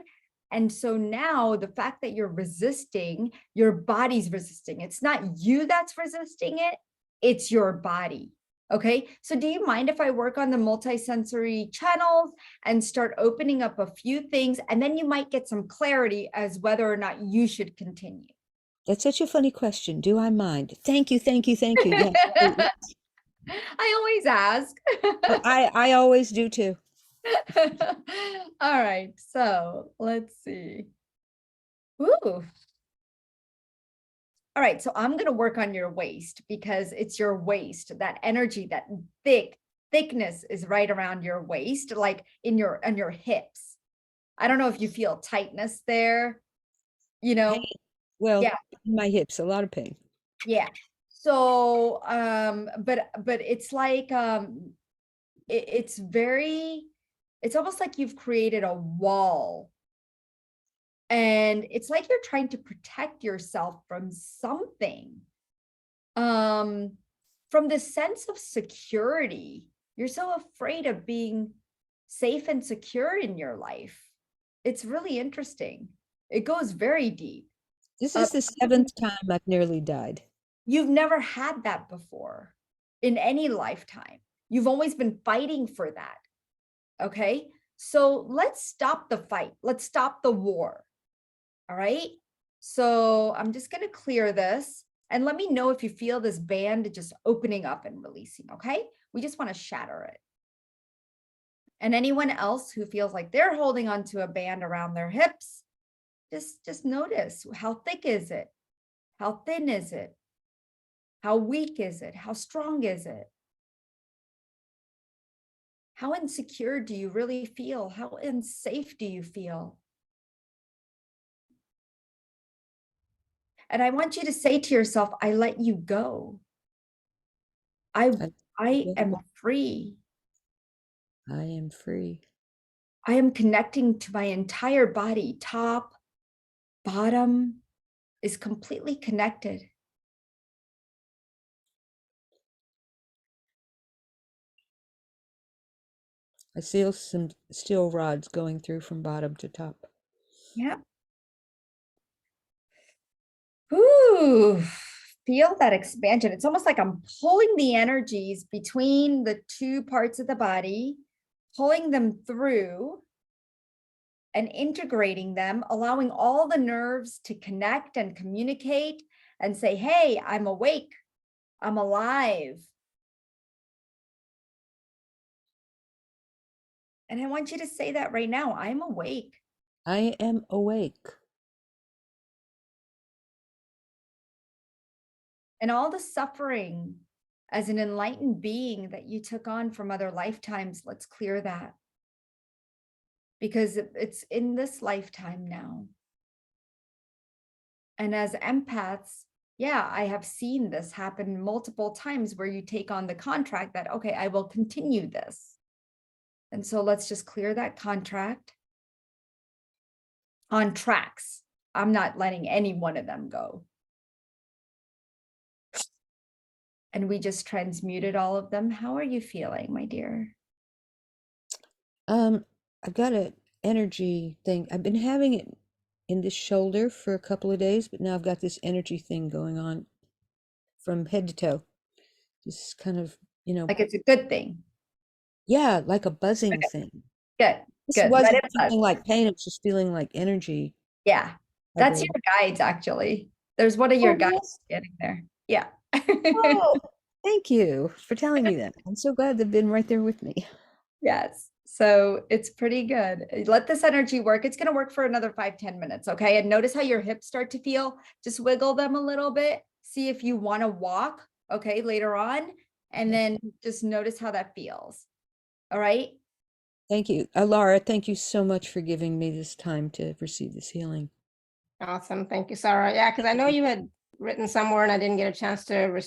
And so now the fact that you're resisting, your body's resisting. It's not you that's resisting it, it's your body. Okay, so do you mind if I work on the multisensory channels and start opening up a few things, and then you might get some clarity as whether or not you should continue? That's such a funny question. Do I mind? Thank you, thank you, thank you. Yes. I always ask. Well, I always do too. All right, so let's see. Ooh. All right, so I'm going to work on your waist because it's your waist, that energy, that thickness is right around your waist, like on your hips. I don't know if you feel tightness there, you know? Pain. Well, Yeah. in my hips, a lot of pain. Yeah. So, but it's like, it's almost like you've created a wall. And it's like you're trying to protect yourself from something. From this sense of security. You're so afraid of being safe and secure in your life. It's really interesting. It goes very deep. This is the 7th time I've nearly died. You've never had that before in any lifetime. You've always been fighting for that. Okay. So let's stop the fight. Let's stop the war. All right. So I'm just going to clear this and let me know if you feel this band just opening up and releasing. Okay. We just want to shatter it. And anyone else who feels like they're holding onto a band around their hips, just notice, how thick is it? How thin is it? How weak is it? How strong is it? How insecure do you really feel? How unsafe do you feel? And I want you to say to yourself, I let you go. I am free. I am free. I am connecting to my entire body. Top, bottom is completely connected. I feel some steel rods going through from bottom to top. Yeah. Ooh, feel that expansion. It's almost like I'm pulling the energies between the two parts of the body, pulling them through and integrating them, allowing all the nerves to connect and communicate and say, hey, I'm awake. I'm alive. And I want you to say that right now. I'm awake. I am awake. And all the suffering as an enlightened being that you took on from other lifetimes, let's clear that. Because it's in this lifetime now. And as empaths, yeah, I have seen this happen multiple times where you take on the contract that, okay, I will continue this. And so let's just clear that contract on tracks. I'm not letting any one of them go. And we just transmuted all of them. How are you feeling, my dear? I've got an energy thing. I've been having it in this shoulder for a couple of days, but now I've got this energy thing going on from head to toe. Just kind of, Like it's a good thing. yeah, like a buzzing Okay. thing. Good. This Good. wasn't Let it buzz. feeling like pain, it was just feeling like energy. Yeah. That's vibrating. your guides, actually. There's one of your Oh, guides yes. getting there. Yeah. Oh, thank you for telling me that. I'm so glad they've been right there with me. Yes. So it's pretty good. Let this energy work. It's going to work for another 5-10 minutes. Okay. And notice how your hips start to feel. Just wiggle them a little bit. See if you want to walk. Okay. Later on. And then just notice how that feels. All right. Thank you. Laura, thank you so much for giving me this time to receive this healing. Awesome. Thank you, Sarah. Yeah, because I know you had written somewhere and I didn't get a chance to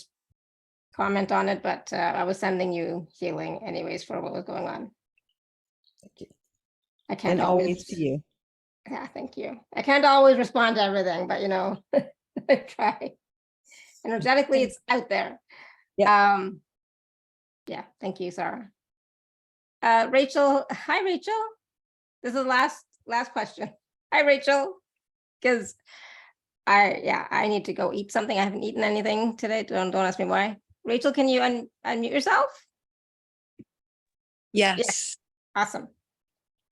comment on it, but I was sending you healing anyways for what was going on. Thank you. I can't And always to you. Yeah, thank you. I can't always respond to everything, but I try. Energetically, it's out there. Yeah. Yeah, thank you, Sarah. Rachel, hi, Rachel. This is the last question. Hi, Rachel. Because I need to go eat something. I haven't eaten anything today. Don't ask me why. Rachel, can you unmute yourself? Yes. Awesome.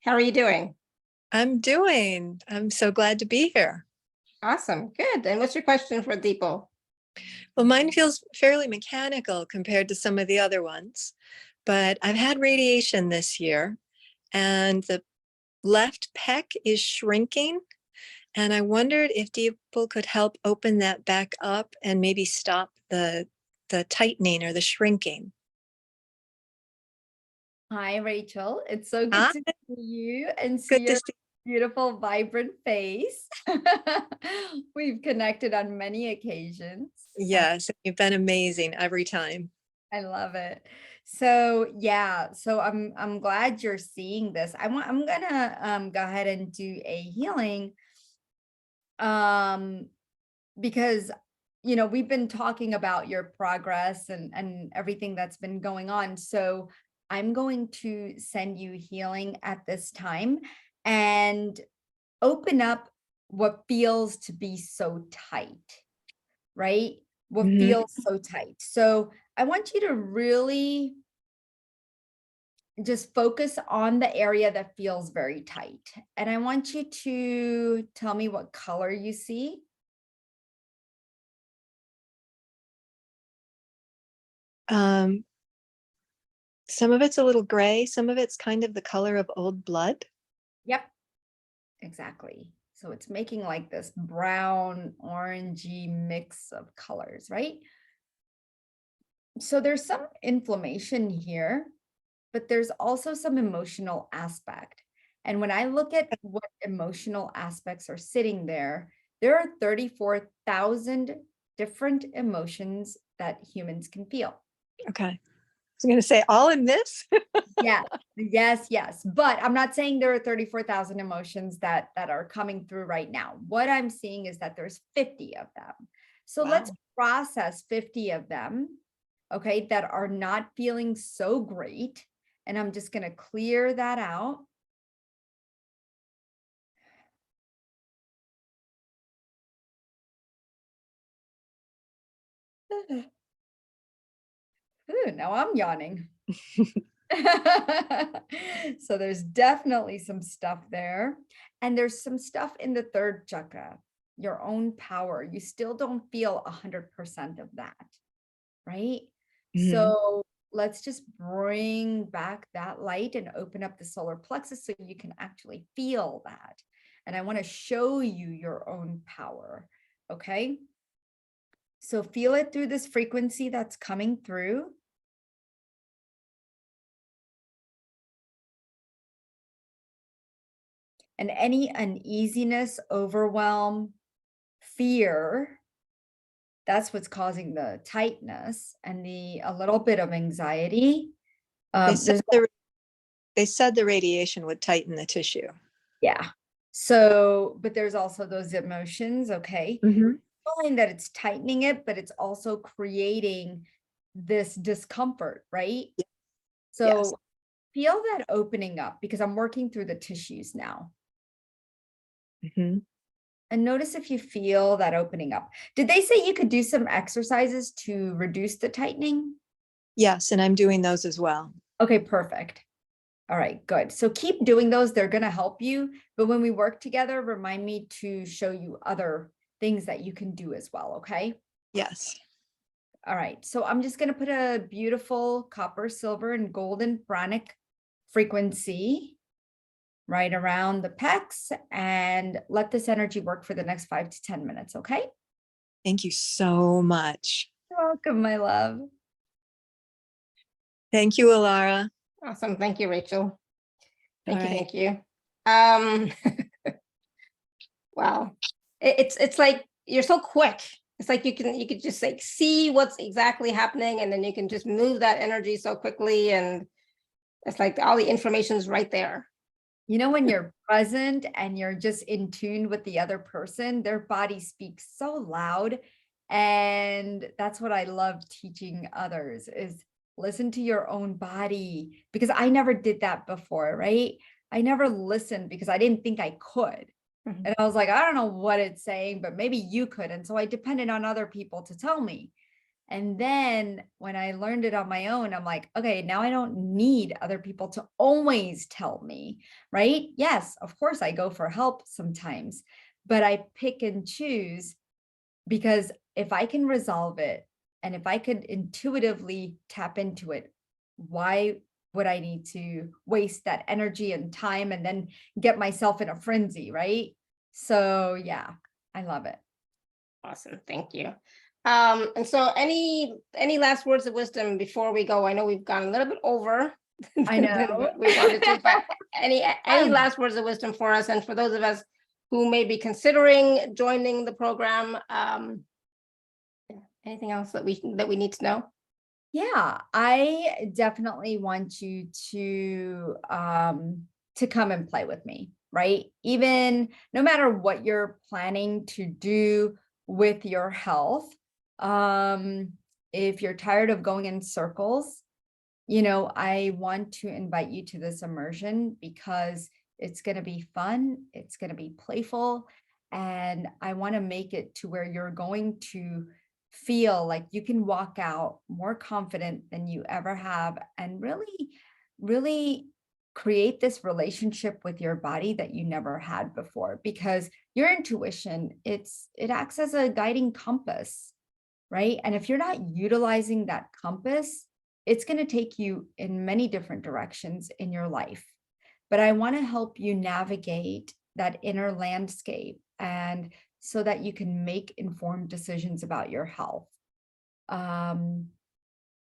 How are you doing? I'm so glad to be here. Awesome. Good. And what's your question for Dipal? Well, mine feels fairly mechanical compared to some of the other ones, but I've had radiation this year and the left pec is shrinking And I wondered if people could help open that back up and maybe stop the tightening or the shrinking. Hi, Rachel. It's so good Hi. to see you and see Good to your see. beautiful, vibrant face. We've connected on many occasions. Yes, you've been amazing every time. I love it. So yeah, so I'm glad you're seeing this. I'm gonna go ahead and do a healing because we've been talking about your progress and everything that's been going on. So I'm going to send you healing at this time and open up what feels to be so tight, right? What Mhm. feels so tight. So I want you to really just focus on the area that feels very tight. And I want you to tell me what color you see. Some of it's a little gray, some of it's kind of the color of old blood. Yep, exactly. So it's making like this brown, orangey mix of colors, right? So there's some inflammation here, but there's also some emotional aspect. And when I look at what emotional aspects are sitting there are 34,000 different emotions that humans can feel. Okay. I was going to say all in this. Yeah, yes. But I'm not saying there are 34,000 emotions that are coming through right now. What I'm seeing is that there's 50 of them. So let's Wow. process 50 of them, okay, that are not feeling so great. And I'm just going to clear that out. Ooh, now I'm yawning. So there's definitely some stuff there. And there's some stuff in the third chakra, your own power. You still don't feel 100% of that, right? Mhm. So let's just bring back that light and open up the solar plexus so you can actually feel that. And I want to show you your own power, okay? So feel it through this frequency that's coming through. And any uneasiness, overwhelm, fear, that's what's causing the tightness and a little bit of anxiety. They said the radiation would tighten the tissue. Yeah. So, but there's also those emotions, okay? Mhm. Feeling that it's tightening it, but it's also creating this discomfort, right? So Yes. feel that opening up because I'm working through the tissues now. Mhm. And notice if you feel that opening up. Did they say you could do some exercises to reduce the tightening? Yes, and I'm doing those as well. Okay, perfect. All right, good. So keep doing those. They're going to help you. But when we work together, remind me to show you other things that you can do as well. Okay. Yes. All right. So I'm just going to put a beautiful copper, silver, and golden pranic frequency right around the pecs and let this energy work for the next 5 to 10 minutes. Okay. Thank you so much. You're welcome, my love. Thank you, Alara. Awesome. Thank you, Rachel. All right. Thank you. Wow. It's like you're so quick. It's like you could just like see what's exactly happening, and then you can just move that energy so quickly, and it's like all the information's right there. When you're present and you're just in tune with the other person, their body speaks so loud. And that's what I love teaching others is listen to your own body, because I never did that before, right? I never listened because I didn't think I could. Mhm. And I was like, I don't know what it's saying, but maybe you could. And so I depended on other people to tell me. And then when I learned it on my own, I'm like, okay, now I don't need other people to always tell me, right? Yes, of course, I go for help sometimes, but I pick and choose because if I can resolve it and if I could intuitively tap into it, why would I need to waste that energy and time and then get myself in a frenzy, right? So yeah, I love it. Awesome. Thank you. And so any last words of wisdom before we go? I know we've gone a little bit over I than know. what we wanted to, but any last words of wisdom for us, and for those of us who may be considering joining the program, anything else that we need to know? Yeah, I definitely want you to come and play with me, right? Even no matter what you're planning to do with your health, if you're tired of going in circles, I want to invite you to this immersion because it's going to be fun, it's going to be playful, and I want to make it to where you're going to feel like you can walk out more confident than you ever have, and really, really create this relationship with your body that you never had before, because your intuition, it acts as a guiding compass, right? And if you're not utilizing that compass, it's going to take you in many different directions in your life. But I want to help you navigate that inner landscape, and so that you can make informed decisions about your health. And,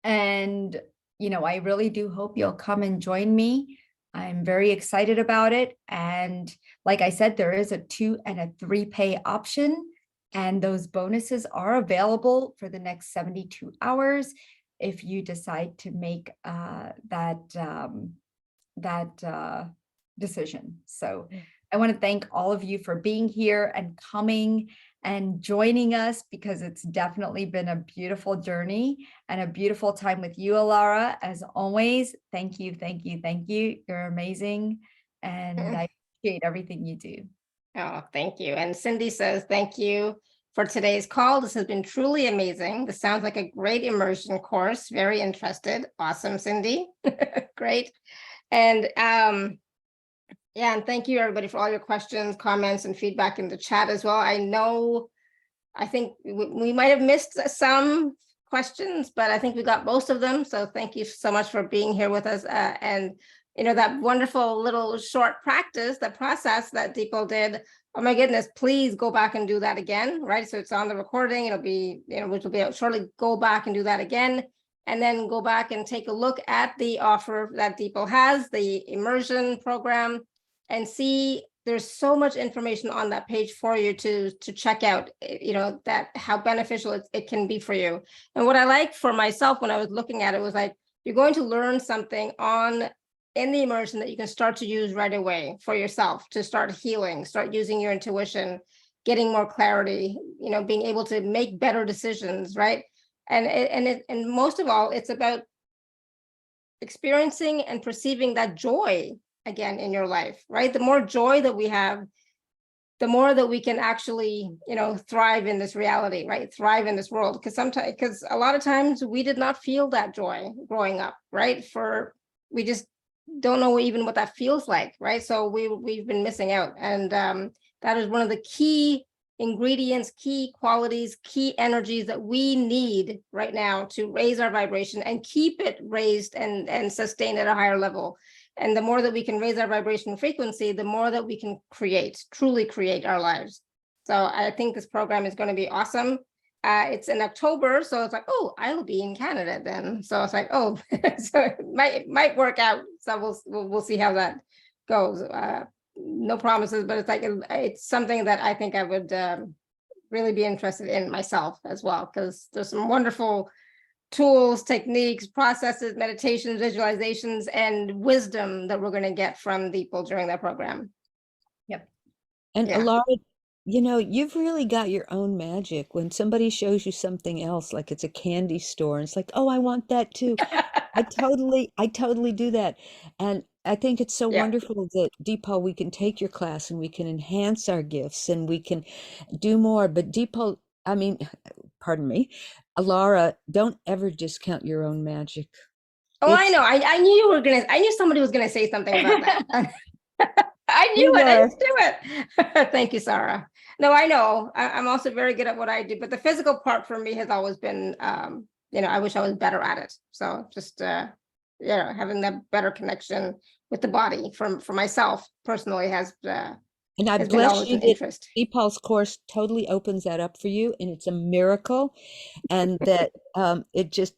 I really do hope you'll come and join me. I'm very excited about it. And like I said, there is a 2 and a 3 pay option, and those bonuses are available for the next 72 hours if you decide to make that decision. So I want to thank all of you for being here and coming and joining us, because it's definitely been a beautiful journey and a beautiful time with you, Alara. As always, thank you, thank you, thank you. You're amazing, and I appreciate everything you do. Oh, thank you. And Cindy says, thank you for today's call. This has been truly amazing. This sounds like a great immersion course. Very interested. Awesome, Cindy. Great. And yeah, and thank you everybody for all your questions, comments, and feedback in the chat as well. I think we might have missed some questions, but I think we got most of them. So thank you so much for being here with us. And that wonderful little short practice, the process that Dipal did. Oh my goodness, please go back and do that again, right? So it's on the recording. It'll be, which will be out shortly. Go back and do that again. And then go back and take a look at the offer that Dipal has, the immersion program, and see there's so much information on that page for you to check out, that how beneficial it can be for you. And what I like for myself when I was looking at it was like, you're going to learn something in the immersion that you can start to use right away for yourself, to start healing, start using your intuition, getting more clarity, being able to make better decisions, right? And most of all, it's about experiencing and perceiving that joy again in your life, right? The more joy that we have, the more that we can actually, thrive in this reality, right? Thrive in this world. Because a lot of times we did not feel that joy growing up, right? We just don't know even what that feels like, right? So we've been missing out. And that is one of the key ingredients, key qualities, key energies that we need right now to raise our vibration and keep it raised and sustain at a higher level. And the more that we can raise our vibration frequency, the more that we can truly create our lives. So I think this program is going to be awesome. It's in October, so it's like, oh, I'll be in Canada then. So it's like, oh, so it might work out. So we'll see how that goes. No promises, but it's like it's something that I think I would really be interested in myself as well, because there's some wonderful tools, techniques, processes, meditations, visualizations, and wisdom that we're going to get from people during that program. Yep. And Yeah. Alara, you've really got your own magic. When somebody shows you something else, like it's a candy store, and it's like, oh, I want that too. I totally do that. And I think it's so Yeah. wonderful that, Dipal, we can take your class and we can enhance our gifts and we can do more. But Dipal, pardon me, Alara, don't ever discount your own magic. Oh, I know. I knew I knew somebody was gonna say something about that. I knew You it. I were. didn't do it. Thank you, Sarah. No, I know. I'm also very good at what I do, but the physical part for me has always been, I wish I was better at it. So just, having that better connection with the body for myself personally has And I has been bless always you an that interest. Dipal's course totally opens that up for you, and it's a miracle, and that it just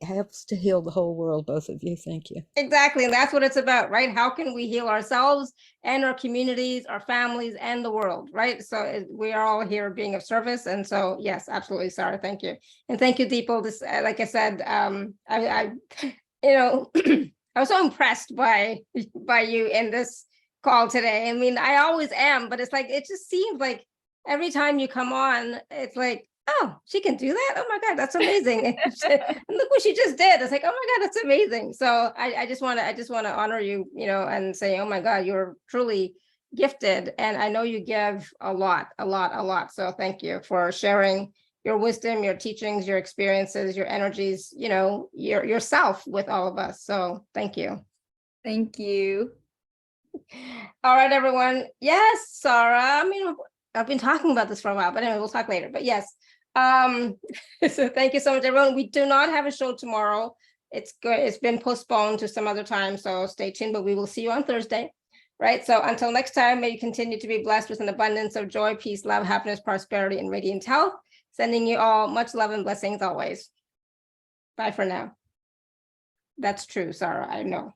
helps to heal the whole world, both of you. Thank you. Exactly. And that's what it's about, right? How can we heal ourselves and our communities, our families, and the world, right? So we are all here being of service. And so, yes, absolutely, Sarah. Thank you. And thank you, Deeple. This, like I said, I you know, I was so impressed by you in this call today. I mean, I always am, but it's like, it just seems like every time you come on, it's like, oh, she can do that. Oh my God, that's amazing. And look what she just did. It's like, oh my God, that's amazing. So I just want to honor you, you know, and say, oh my God, you're truly gifted. And I know you give a lot. So thank you for sharing your wisdom, your teachings, your experiences, your energies, you know, yourself with all of us. So thank you. Thank you. All right, everyone. Yes, Sarah. I mean, I've been talking about this for a while, but anyway, we'll talk later. But yes, so thank you so much, everyone. We do not have a show tomorrow. It's been postponed to some other time, so stay tuned. But we will see you on Thursday, right? So until next time, may you continue to be blessed with an abundance of joy, peace, love, happiness, prosperity, and radiant health. Sending you all much love and blessings always. Bye for now. That's true, Sarah. I know.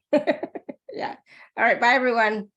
Yeah. All right. Bye, everyone.